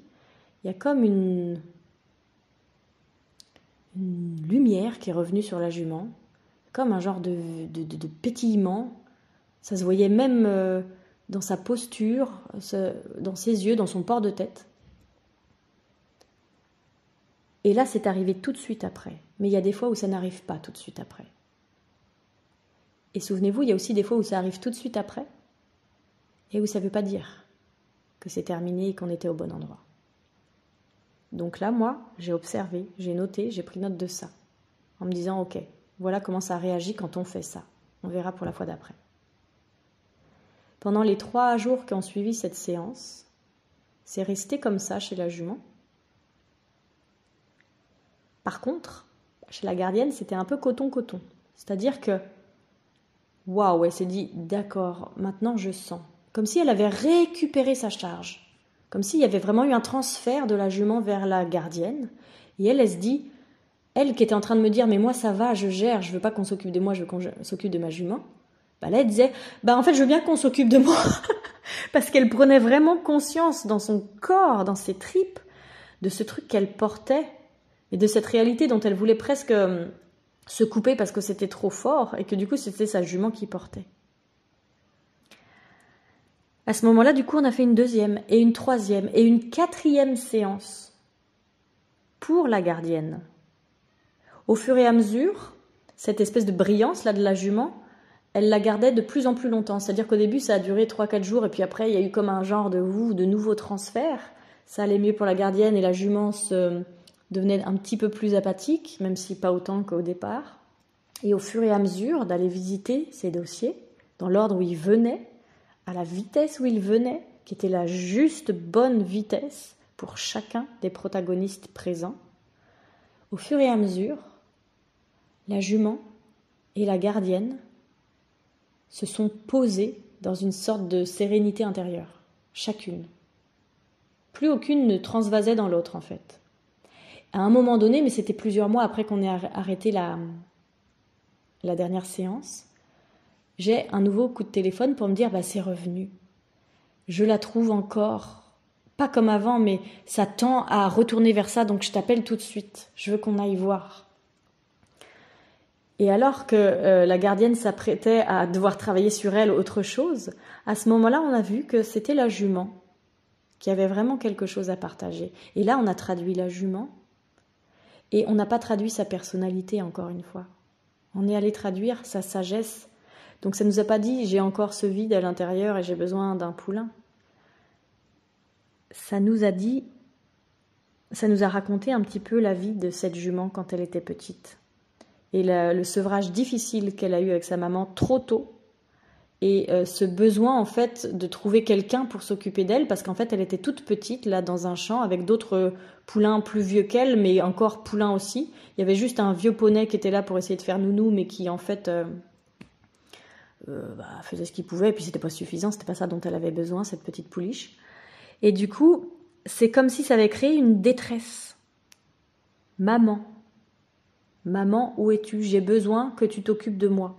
il y a comme une lumière qui est revenue sur la jument, comme un genre de pétillement. Ça se voyait même dans sa posture, dans ses yeux, dans son port de tête. Et là, c'est arrivé tout de suite après. Mais il y a des fois où ça n'arrive pas tout de suite après. Et souvenez-vous, il y a aussi des fois où ça arrive tout de suite après et où ça ne veut pas dire que c'est terminé et qu'on était au bon endroit. Donc là, moi, j'ai observé, j'ai noté, j'ai pris note de ça, en me disant, ok, voilà comment ça réagit quand on fait ça. On verra pour la fois d'après. Pendant les 3 jours qui ont suivi cette séance, c'est resté comme ça chez la jument. Par contre, chez la gardienne, c'était un peu coton-coton. C'est-à-dire que, waouh, elle s'est dit, d'accord, maintenant je sens. Comme si elle avait récupéré sa charge. Comme s'il y avait vraiment eu un transfert de la jument vers la gardienne. Et elle se dit, elle qui était en train de me dire, mais moi ça va, je gère, je veux pas qu'on s'occupe de moi, je veux qu'on s'occupe de ma jument. Bah là, elle disait, en fait, je veux bien qu'on s'occupe de moi. Parce qu'elle prenait vraiment conscience dans son corps, dans ses tripes, de ce truc qu'elle portait et de cette réalité dont elle voulait presque se couper parce que c'était trop fort et que du coup, c'était sa jument qui portait. À ce moment-là, du coup, on a fait une 2e et une 3e et une 4e séance pour la gardienne. Au fur et à mesure, cette espèce de brillance là de la jument, elle la gardait de plus en plus longtemps. C'est-à-dire qu'au début, ça a duré 3-4 jours et puis après, il y a eu comme un genre de nouveau transfert. Ça allait mieux pour la gardienne et la jument devenait un petit peu plus apathique, même si pas autant qu'au départ. Et au fur et à mesure d'aller visiter ces dossiers, dans l'ordre où ils venaient, à la vitesse où ils venaient, qui était la juste bonne vitesse pour chacun des protagonistes présents, au fur et à mesure, la jument et la gardienne se sont posées dans une sorte de sérénité intérieure, chacune. Plus aucune ne transvasait dans l'autre en fait. À un moment donné, mais c'était plusieurs mois après qu'on ait arrêté la dernière séance, j'ai un nouveau coup de téléphone pour me dire c'est revenu. Je la trouve encore, pas comme avant, mais ça tend à retourner vers ça, donc je t'appelle tout de suite. Je veux qu'on aille voir. Et alors que la gardienne s'apprêtait à devoir travailler sur elle autre chose, à ce moment-là, on a vu que c'était la jument qui avait vraiment quelque chose à partager. Et là, on a traduit la jument et on n'a pas traduit sa personnalité, encore une fois. On est allé traduire sa sagesse. Donc ça ne nous a pas dit « j'ai encore ce vide à l'intérieur et j'ai besoin d'un poulain ». Ça nous a dit, ça nous a raconté un petit peu la vie de cette jument quand elle était petite. Et le sevrage difficile qu'elle a eu avec sa maman trop tôt. Et ce besoin en fait de trouver quelqu'un pour s'occuper d'elle, parce qu'en fait elle était toute petite là dans un champ avec d'autres poulains plus vieux qu'elle, mais encore poulains aussi. Il y avait juste un vieux poney qui était là pour essayer de faire nounou, mais qui en fait faisait ce qu'il pouvait, et puis c'était pas suffisant, c'était pas ça dont elle avait besoin, cette petite pouliche. Et du coup, c'est comme si ça avait créé une détresse. Maman, où es-tu? J'ai besoin que tu t'occupes de moi.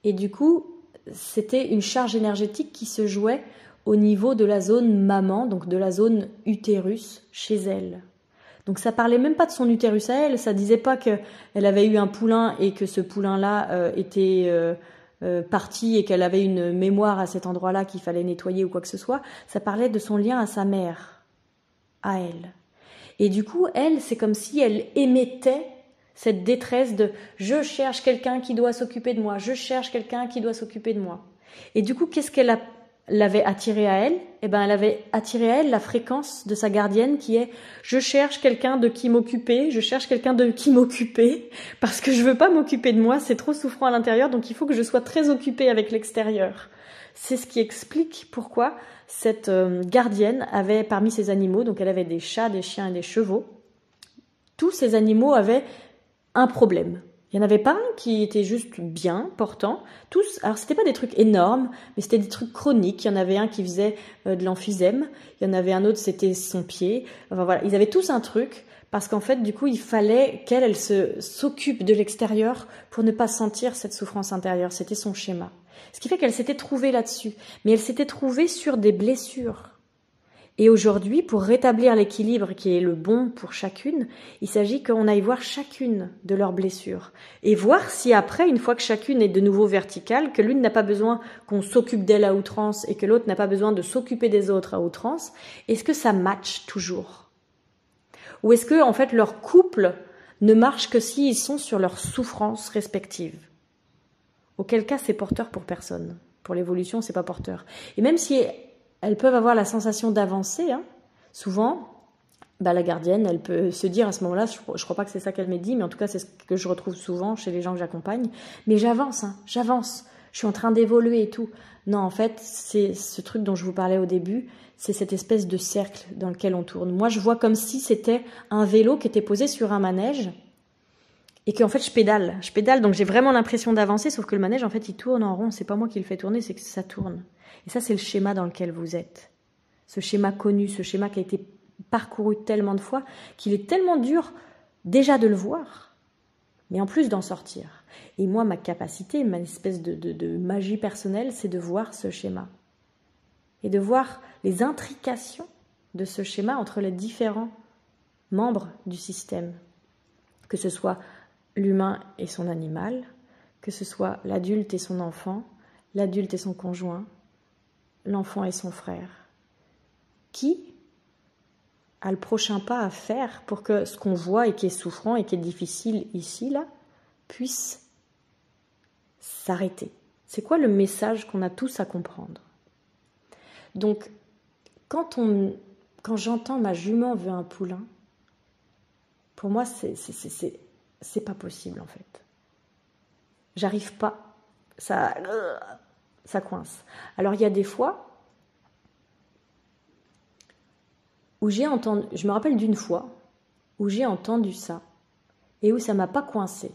Et du coup, c'était une charge énergétique qui se jouait au niveau de la zone maman, donc de la zone utérus chez elle. Donc ça parlait même pas de son utérus à elle, ça disait pas qu'elle avait eu un poulain et que ce poulain-là était parti et qu'elle avait une mémoire à cet endroit-là qu'il fallait nettoyer ou quoi que ce soit. Ça parlait de son lien à sa mère, à elle. Et du coup, elle, c'est comme si elle émettait cette détresse de « je cherche quelqu'un qui doit s'occuper de moi, je cherche quelqu'un qui doit s'occuper de moi ». Et du coup, qu'est-ce qu'elle l'avait attiré à elle? Elle avait attiré à elle la fréquence de sa gardienne qui est « je cherche quelqu'un de qui m'occuper, je cherche quelqu'un de qui m'occuper, parce que je veux pas m'occuper de moi, c'est trop souffrant à l'intérieur, donc il faut que je sois très occupée avec l'extérieur ». C'est ce qui explique pourquoi cette gardienne avait parmi ses animaux, donc elle avait des chats, des chiens et des chevaux, tous ces animaux avaient un problème. Il n'y en avait pas un qui était juste bien, portant. Tous, alors c'était pas des trucs énormes, mais c'était des trucs chroniques. Il y en avait un qui faisait de l'emphysème, il y en avait un autre, c'était son pied. Enfin voilà, ils avaient tous un truc, parce qu'en fait, du coup, il fallait qu'elle s'occupe de l'extérieur pour ne pas sentir cette souffrance intérieure. C'était son schéma. Ce qui fait qu'elle s'était trouvée là-dessus. Mais elle s'était trouvée sur des blessures. Et aujourd'hui, pour rétablir l'équilibre qui est le bon pour chacune, il s'agit qu'on aille voir chacune de leurs blessures. Et voir si après, une fois que chacune est de nouveau verticale, que l'une n'a pas besoin qu'on s'occupe d'elle à outrance et que l'autre n'a pas besoin de s'occuper des autres à outrance, est-ce que ça matche toujours? Ou est-ce que, en fait, leur couple ne marche que s'ils sont sur leurs souffrances respectives? Auquel cas, c'est porteur pour personne. Pour l'évolution, c'est pas porteur. Et même si elles peuvent avoir la sensation d'avancer, souvent, la gardienne, elle peut se dire à ce moment-là, je crois pas que c'est ça qu'elle m'ait dit, mais en tout cas, c'est ce que je retrouve souvent chez les gens que j'accompagne, mais j'avance, je suis en train d'évoluer et tout. Non, en fait, c'est ce truc dont je vous parlais au début, c'est cette espèce de cercle dans lequel on tourne. Moi, je vois comme si c'était un vélo qui était posé sur un manège, et qu'en fait je pédale, donc j'ai vraiment l'impression d'avancer, sauf que le manège en fait il tourne en rond, c'est pas moi qui le fais tourner, c'est que ça tourne. Et ça c'est le schéma dans lequel vous êtes, ce schéma connu, ce schéma qui a été parcouru tellement de fois qu'il est tellement dur déjà de le voir, mais en plus d'en sortir. Et moi ma capacité, ma espèce de magie personnelle, c'est de voir ce schéma et de voir les intrications de ce schéma entre les différents membres du système, que ce soit l'humain et son animal, que ce soit l'adulte et son enfant, l'adulte et son conjoint, l'enfant et son frère. Qui a le prochain pas à faire pour que ce qu'on voit et qui est souffrant et qui est difficile ici, là, puisse s'arrêter? C'est quoi le message qu'on a tous à comprendre? Donc, quand j'entends ma jument veut un poulain, pour moi, c'est pas possible en fait. J'arrive pas. Ça coince. Alors il y a des fois où j'ai entendu, je me rappelle d'une fois où j'ai entendu ça et où ça m'a pas coincé.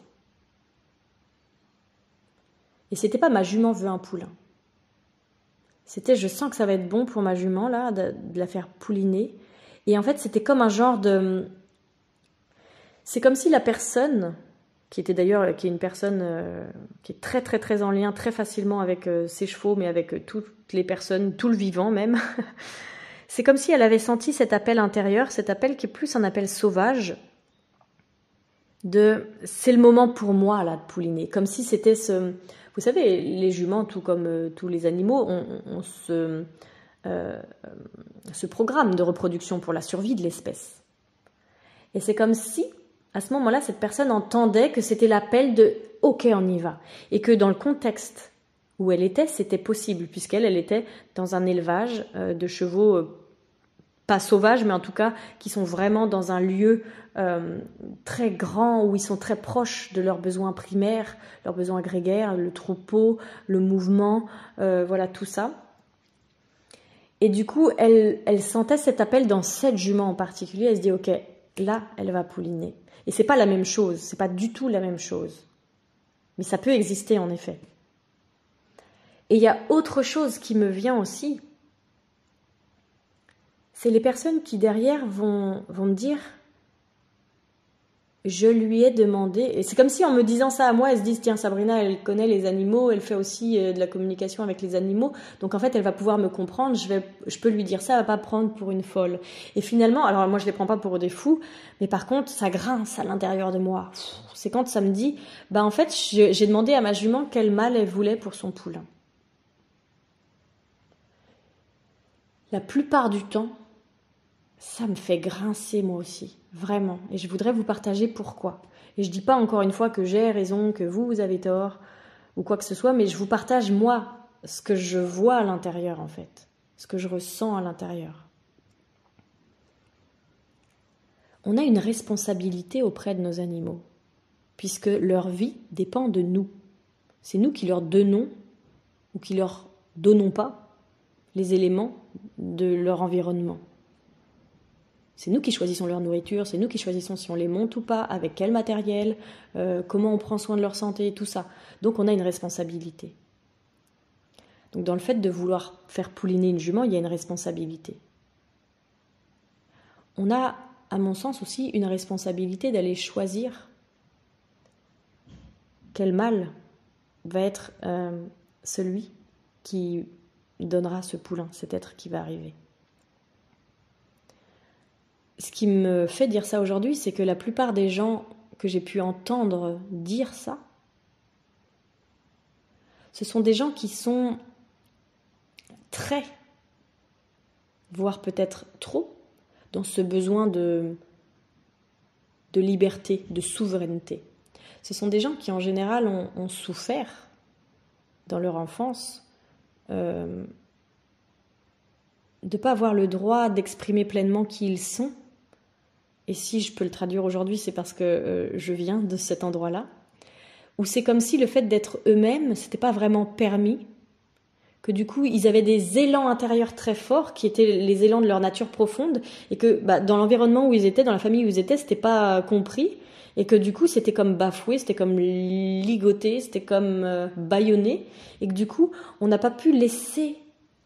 Et c'était pas ma jument veut un poulain. C'était je sens que ça va être bon pour ma jument là, de la faire pouliner. Et en fait c'était comme un genre de... C'est comme si la personne, qui était d'ailleurs qui est une personne qui est très très très en lien très facilement avec ses chevaux, mais avec toutes les personnes, tout le vivant même. C'est comme si elle avait senti cet appel intérieur, cet appel qui est plus un appel sauvage, de c'est le moment pour moi là de pouliner, comme si c'était ce... Vous savez, les juments, tout comme tous les animaux, ont ce programme de reproduction pour la survie de l'espèce. Et c'est comme si, à ce moment-là, cette personne entendait que c'était l'appel de « ok, on y va ». Et que dans le contexte où elle était, c'était possible, puisqu'elle était dans un élevage de chevaux, pas sauvages, mais en tout cas qui sont vraiment dans un lieu très grand, où ils sont très proches de leurs besoins primaires, leurs besoins grégaires, le troupeau, le mouvement, voilà tout ça. Et du coup, elle sentait cet appel dans cette jument en particulier. Elle se dit, ok, là, elle va pouliner. Et c'est pas la même chose, c'est pas du tout la même chose. Mais ça peut exister en effet. Et il y a autre chose qui me vient aussi. C'est les personnes qui derrière vont me dire, je lui ai demandé, et c'est comme si en me disant ça à moi, elles se disent, tiens, Sabrina, elle connaît les animaux, elle fait aussi de la communication avec les animaux, donc en fait, elle va pouvoir me comprendre, je peux lui dire ça, elle va pas prendre pour une folle. Et finalement, alors moi, je les prends pas pour des fous, mais par contre, ça grince à l'intérieur de moi. C'est quand ça me dit, en fait, j'ai demandé à ma jument quel mâle elle voulait pour son poulain. La plupart du temps, ça me fait grincer moi aussi, vraiment. Et je voudrais vous partager pourquoi. Et je dis pas encore une fois que j'ai raison, que vous avez tort, ou quoi que ce soit, mais je vous partage moi ce que je vois à l'intérieur en fait, ce que je ressens à l'intérieur. On a une responsabilité auprès de nos animaux, puisque leur vie dépend de nous. C'est nous qui leur donnons, ou qui leur donnons pas, les éléments de leur environnement. C'est nous qui choisissons leur nourriture, c'est nous qui choisissons si on les monte ou pas, avec quel matériel, comment on prend soin de leur santé, tout ça. Donc on a une responsabilité. Donc dans le fait de vouloir faire pouliner une jument, il y a une responsabilité. On a, à mon sens aussi, une responsabilité d'aller choisir quel mâle va être celui qui donnera ce poulain, cet être qui va arriver. Ce qui me fait dire ça aujourd'hui, c'est que la plupart des gens que j'ai pu entendre dire ça, ce sont des gens qui sont très, voire peut-être trop, dans ce besoin de liberté, de souveraineté. Ce sont des gens qui en général ont souffert dans leur enfance de ne pas avoir le droit d'exprimer pleinement qui ils sont. Et si je peux le traduire aujourd'hui, c'est parce que je viens de cet endroit-là, où c'est comme si le fait d'être eux-mêmes, c'était pas vraiment permis, que du coup, ils avaient des élans intérieurs très forts, qui étaient les élans de leur nature profonde, et que dans l'environnement où ils étaient, dans la famille où ils étaient, c'était pas compris, et que du coup, c'était comme bafoué, c'était comme ligoté, c'était comme bâillonné, et que du coup, on n'a pas pu laisser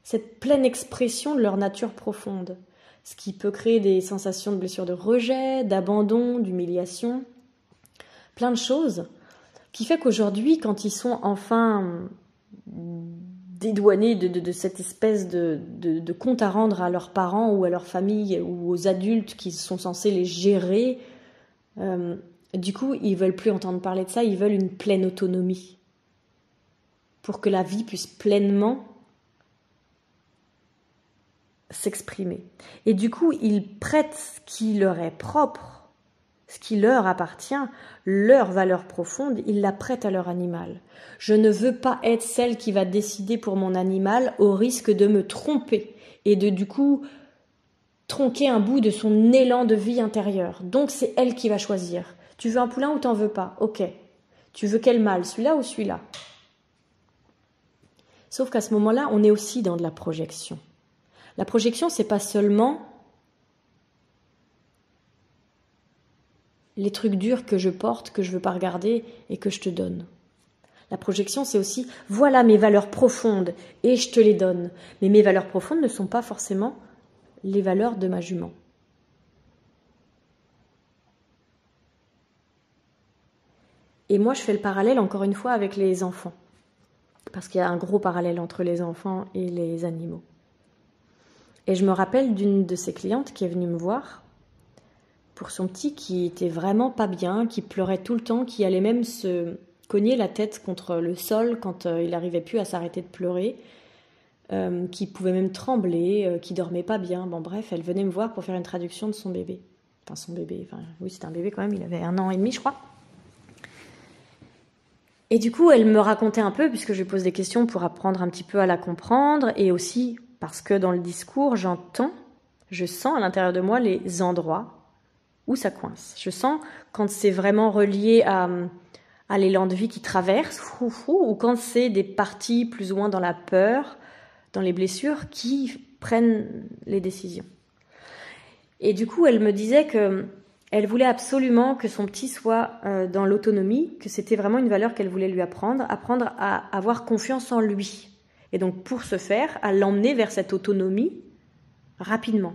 cette pleine expression de leur nature profonde. Ce qui peut créer des sensations de blessure de rejet, d'abandon, d'humiliation, plein de choses, qui fait qu'aujourd'hui, quand ils sont enfin dédouanés de cette espèce de compte à rendre à leurs parents ou à leur famille ou aux adultes qui sont censés les gérer, du coup, ils veulent plus entendre parler de ça, ils veulent une pleine autonomie pour que la vie puisse pleinement s'exprimer. Et du coup, ils prêtent ce qui leur est propre, ce qui leur appartient, leur valeur profonde, ils la prêtent à leur animal. Je ne veux pas être celle qui va décider pour mon animal au risque de me tromper et de du coup tronquer un bout de son élan de vie intérieure. Donc c'est elle qui va choisir. Tu veux un poulain ou t'en veux pas? Ok. Tu veux quel mâle? Celui-là ou celui-là? Sauf qu'à ce moment-là, on est aussi dans de la projection. La projection, c'est pas seulement les trucs durs que je porte, que je veux pas regarder et que je te donne. La projection, c'est aussi, voilà mes valeurs profondes et je te les donne. Mais mes valeurs profondes ne sont pas forcément les valeurs de ma jument. Et moi, je fais le parallèle, encore une fois, avec les enfants. Parce qu'il y a un gros parallèle entre les enfants et les animaux. Et je me rappelle d'une de ces clientes qui est venue me voir pour son petit qui était vraiment pas bien, qui pleurait tout le temps, qui allait même se cogner la tête contre le sol quand il n'arrivait plus à s'arrêter de pleurer, qui pouvait même trembler, qui dormait pas bien. Bon bref, elle venait me voir pour faire une traduction de son bébé. Enfin son bébé, oui c'était un bébé quand même, il avait 1 an et demi je crois. Et du coup elle me racontait un peu, puisque je lui pose des questions pour apprendre un petit peu à la comprendre, et aussi parce que dans le discours je sens à l'intérieur de moi les endroits où ça coince. Je sens quand c'est vraiment relié à l'élan de vie qui traverse, ou quand c'est des parties plus ou moins dans la peur, dans les blessures, qui prennent les décisions. Et du coup, elle me disait qu'elle voulait absolument que son petit soit dans l'autonomie, que c'était vraiment une valeur qu'elle voulait lui apprendre à avoir confiance en lui. Et donc, pour ce faire, à l'emmener vers cette autonomie rapidement.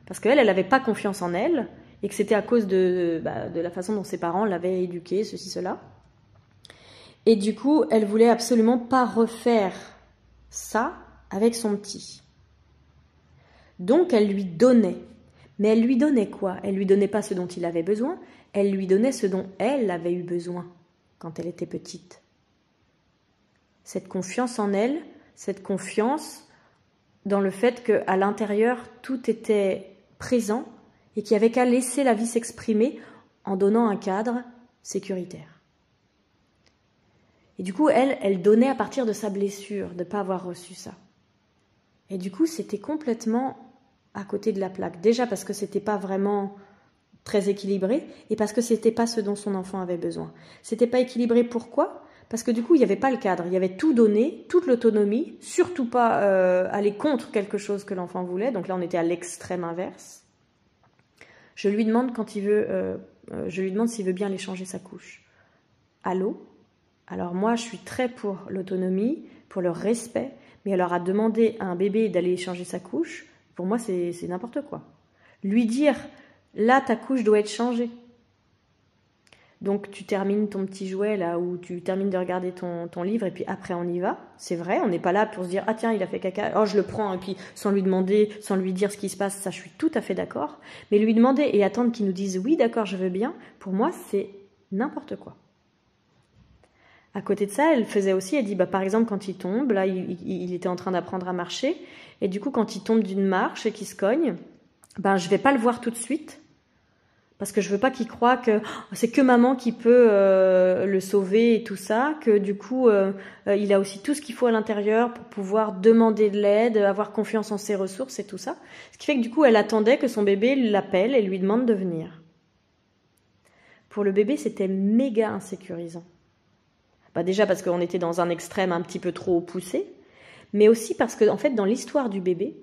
Parce qu'elle n'avait pas confiance en elle, et que c'était à cause de la façon dont ses parents l'avaient éduquée, ceci, cela. Et du coup, elle voulait absolument pas refaire ça avec son petit. Donc, elle lui donnait. Mais elle lui donnait quoi? Elle lui donnait pas ce dont il avait besoin, elle lui donnait ce dont elle avait eu besoin quand elle était petite. Cette confiance en elle, cette confiance dans le fait qu'à l'intérieur, tout était présent et qu'il n'y avait qu'à laisser la vie s'exprimer en donnant un cadre sécuritaire. Et du coup, elle donnait à partir de sa blessure, de ne pas avoir reçu ça. Et du coup, c'était complètement à côté de la plaque. Déjà parce que c'était pas vraiment très équilibré et parce que c'était pas ce dont son enfant avait besoin. C'était pas équilibré, pourquoi ? Parce que du coup, il n'y avait pas le cadre. Il y avait tout donné, toute l'autonomie, surtout pas aller contre quelque chose que l'enfant voulait. Donc là, on était à l'extrême inverse. Je lui demande s'il veut bien aller changer sa couche. Allô ? Alors moi, je suis très pour l'autonomie, pour le respect, mais alors à demander à un bébé d'aller changer sa couche, pour moi, c'est n'importe quoi. Lui dire, là, ta couche doit être changée. Donc tu termines ton petit jouet là, ou tu termines de regarder ton livre, et puis après on y va. C'est vrai, on n'est pas là pour se dire, ah tiens, il a fait caca, oh je le prends, et puis sans lui demander, sans lui dire ce qui se passe, ça je suis tout à fait d'accord. Mais lui demander et attendre qu'il nous dise, oui d'accord, je veux bien, pour moi c'est n'importe quoi. À côté de ça, elle faisait aussi, elle dit, par exemple quand il tombe, là il était en train d'apprendre à marcher, et du coup quand il tombe d'une marche et qu'il se cogne, je vais pas le voir tout de suite, parce que je veux pas qu'il croie que c'est que maman qui peut le sauver et tout ça, que du coup il a aussi tout ce qu'il faut à l'intérieur pour pouvoir demander de l'aide, avoir confiance en ses ressources et tout ça. Ce qui fait que du coup elle attendait que son bébé l'appelle et lui demande de venir. Pour le bébé, c'était méga insécurisant. Déjà parce qu'on était dans un extrême un petit peu trop poussé, mais aussi parce que en fait dans l'histoire du bébé,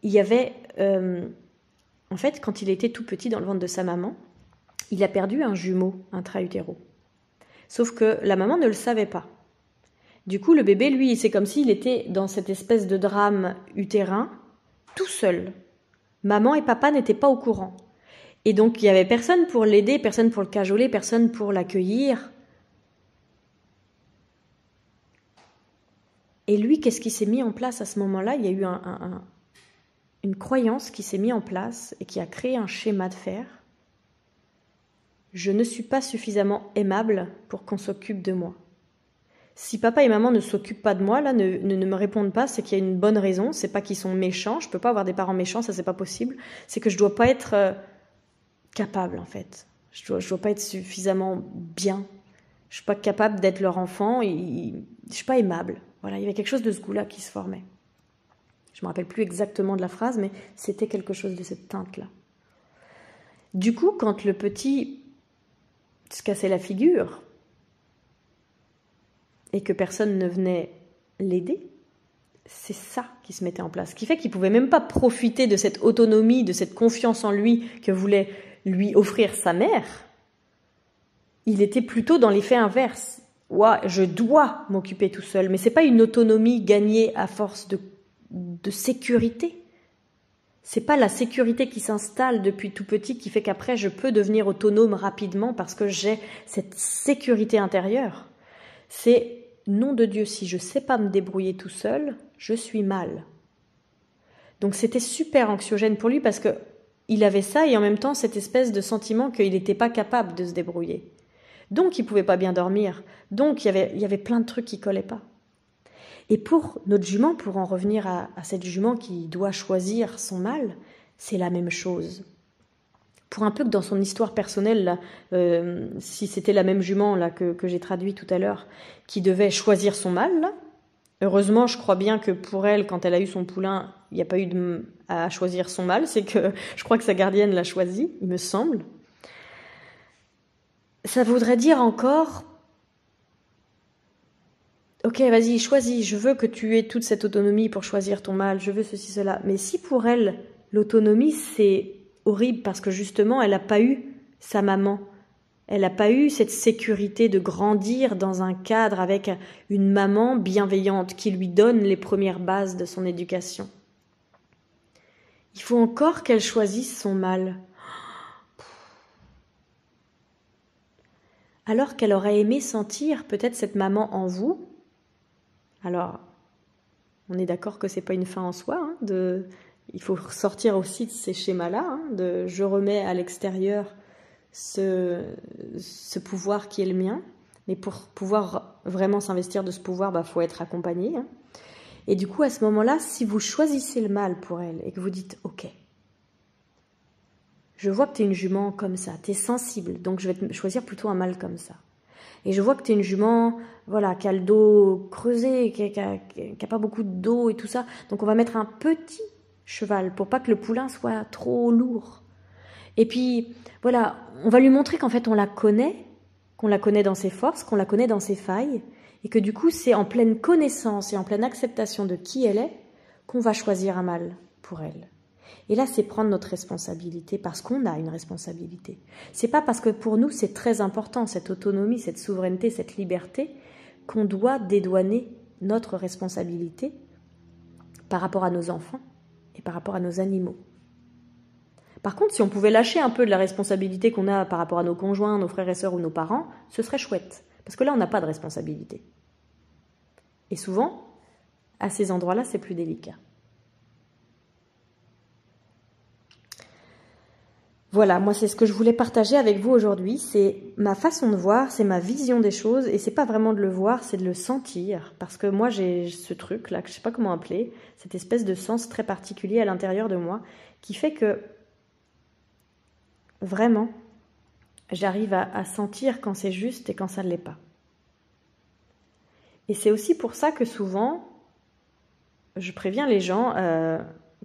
il y avait en fait, quand il était tout petit dans le ventre de sa maman, il a perdu un jumeau intra-utéro. Sauf que la maman ne le savait pas. Du coup, le bébé, lui, c'est comme s'il était dans cette espèce de drame utérin, tout seul. Maman et papa n'étaient pas au courant. Et donc, il n'y avait personne pour l'aider, personne pour le cajoler, personne pour l'accueillir. Et lui, qu'est-ce qui s'est mis en place à ce moment-là ? Il y a eu une croyance qui s'est mise en place et qui a créé un schéma de fer. Je ne suis pas suffisamment aimable pour qu'on s'occupe de moi. Si papa et maman ne s'occupent pas de moi, là, ne me répondent pas, c'est qu'il y a une bonne raison. C'est pas qu'ils sont méchants. Je peux pas avoir des parents méchants, ça c'est pas possible. C'est que je dois pas être capable en fait. Je dois pas être suffisamment bien. Je suis pas capable d'être leur enfant. Je suis pas aimable. Voilà, il y avait quelque chose de ce goût-là qui se formait. Je me rappelle plus exactement de la phrase, mais c'était quelque chose de cette teinte-là. Du coup, quand le petit se cassait la figure et que personne ne venait l'aider, c'est ça qui se mettait en place. Ce qui fait qu'il ne pouvait même pas profiter de cette autonomie, de cette confiance en lui que voulait lui offrir sa mère. il était plutôt dans l'effet inverse. Ouais, je dois m'occuper tout seul, mais c'est pas une autonomie gagnée à force de sécurité. C'est pas la sécurité qui s'installe depuis tout petit qui fait qu'après je peux devenir autonome rapidement parce que j'ai cette sécurité intérieure. C'est, nom de Dieu, si je sais pas me débrouiller tout seul, je suis mal. Donc c'était super anxiogène pour lui parce que il avait ça et en même temps cette espèce de sentiment qu'il n'était pas capable de se débrouiller. Donc il pouvait pas bien dormir. Donc il y avait plein de trucs qui collaient pas. Et pour notre jument, pour en revenir à cette jument qui doit choisir son mâle, c'est la même chose. Pour un peu que dans son histoire personnelle, là, si c'était la même jument là, que j'ai traduit tout à l'heure, qui devait choisir son mâle, là, heureusement, je crois bien que pour elle, quand elle a eu son poulain, il n'y a pas eu à choisir son mâle, c'est que je crois que sa gardienne l'a choisi, il me semble. Ça voudrait dire encore... Ok, vas-y, choisis, je veux que tu aies toute cette autonomie pour choisir ton mâle, je veux ceci, cela. Mais si pour elle, l'autonomie, c'est horrible parce que justement, elle n'a pas eu sa maman. Elle n'a pas eu cette sécurité de grandir dans un cadre avec une maman bienveillante qui lui donne les premières bases de son éducation. Il faut encore qu'elle choisisse son mâle. Alors qu'elle aurait aimé sentir peut-être cette maman en vous. Alors, on est d'accord que c'est pas une fin en soi, hein, il faut sortir aussi de ces schémas-là, hein, de je remets à l'extérieur ce pouvoir qui est le mien, mais pour pouvoir vraiment s'investir de ce pouvoir, faut être accompagné. Hein. Et du coup, à ce moment-là, si vous choisissez le mâle pour elle et que vous dites « Ok, je vois que tu es une jument comme ça, tu es sensible, donc je vais choisir plutôt un mâle comme ça. » Et je vois que tu es une jument, voilà, qui a le dos creusé, qui a pas beaucoup de dos et tout ça. Donc on va mettre un petit cheval pour pas que le poulain soit trop lourd. Et puis, voilà, on va lui montrer qu'en fait on la connaît, qu'on la connaît dans ses forces, qu'on la connaît dans ses failles, et que du coup c'est en pleine connaissance et en pleine acceptation de qui elle est qu'on va choisir un mâle pour elle. Et là, c'est prendre notre responsabilité parce qu'on a une responsabilité. C'est pas parce que pour nous, c'est très important, cette autonomie, cette souveraineté, cette liberté, qu'on doit dédouaner notre responsabilité par rapport à nos enfants et par rapport à nos animaux. Par contre, si on pouvait lâcher un peu de la responsabilité qu'on a par rapport à nos conjoints, nos frères et sœurs ou nos parents, ce serait chouette. Parce que là, on n'a pas de responsabilité. Et souvent, à ces endroits-là, c'est plus délicat. Voilà, moi c'est ce que je voulais partager avec vous aujourd'hui, c'est ma façon de voir, c'est ma vision des choses, et c'est pas vraiment de le voir, c'est de le sentir, parce que moi j'ai ce truc là, que je sais pas comment appeler, cette espèce de sens très particulier à l'intérieur de moi, qui fait que vraiment, j'arrive à sentir quand c'est juste et quand ça ne l'est pas. Et c'est aussi pour ça que souvent, je préviens les gens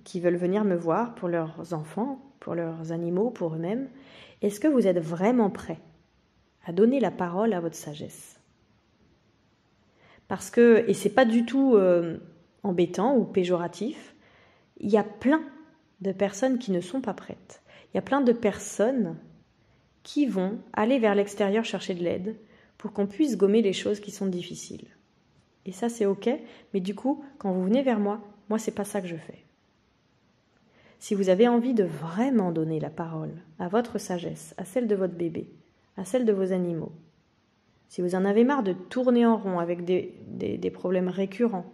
qui veulent venir me voir pour leurs enfants, pour leurs animaux, pour eux-mêmes. Est-ce que vous êtes vraiment prêts à donner la parole à votre sagesse? Parce que, et c'est pas du tout embêtant ou péjoratif, il y a plein de personnes qui ne sont pas prêtes. Il y a plein de personnes qui vont aller vers l'extérieur chercher de l'aide pour qu'on puisse gommer les choses qui sont difficiles. Et ça, c'est ok, mais du coup, quand vous venez vers moi, c'est pas ça que je fais. Si vous avez envie de vraiment donner la parole à votre sagesse, à celle de votre bébé, à celle de vos animaux, si vous en avez marre de tourner en rond avec des problèmes récurrents,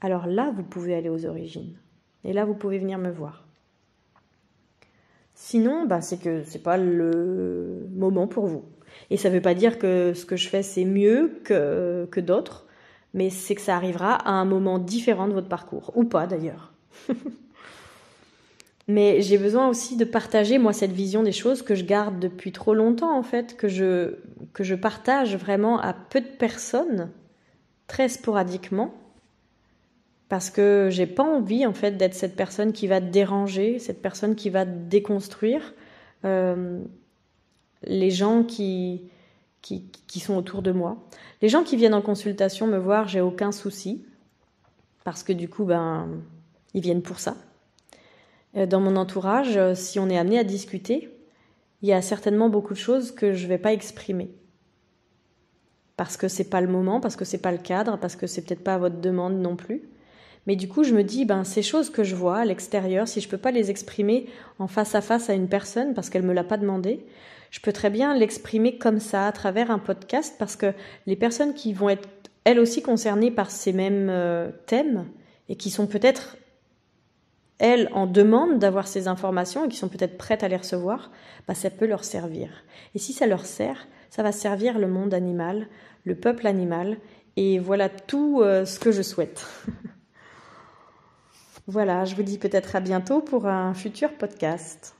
alors là, vous pouvez aller aux origines. Et là, vous pouvez venir me voir. Sinon, c'est que c'est pas le moment pour vous. Et ça veut pas dire que ce que je fais, c'est mieux que d'autres, mais c'est que ça arrivera à un moment différent de votre parcours. Ou pas, d'ailleurs. Mais j'ai besoin aussi de partager, moi, cette vision des choses que je garde depuis trop longtemps, en fait, que je partage vraiment à peu de personnes, très sporadiquement, parce que j'ai pas envie, en fait, d'être cette personne qui va déranger, cette personne qui va déconstruire les gens qui sont autour de moi. Les gens qui viennent en consultation me voir, j'ai aucun souci, parce que du coup, ils viennent pour ça. Dans mon entourage, si on est amené à discuter, il y a certainement beaucoup de choses que je ne vais pas exprimer. Parce que c'est pas le moment, parce que c'est pas le cadre, parce que c'est peut-être pas à votre demande non plus. Mais du coup, je me dis, ces choses que je vois à l'extérieur, si je peux pas les exprimer en face à une personne parce qu'elle me l'a pas demandé, je peux très bien l'exprimer comme ça, à travers un podcast, parce que les personnes qui vont être elles aussi concernées par ces mêmes thèmes et qui sont peut-être elles en demande d'avoir ces informations et qui sont peut-être prêtes à les recevoir, ça peut leur servir. Et si ça leur sert, ça va servir le monde animal, le peuple animal, et voilà tout ce que je souhaite. Voilà, je vous dis peut-être à bientôt pour un futur podcast.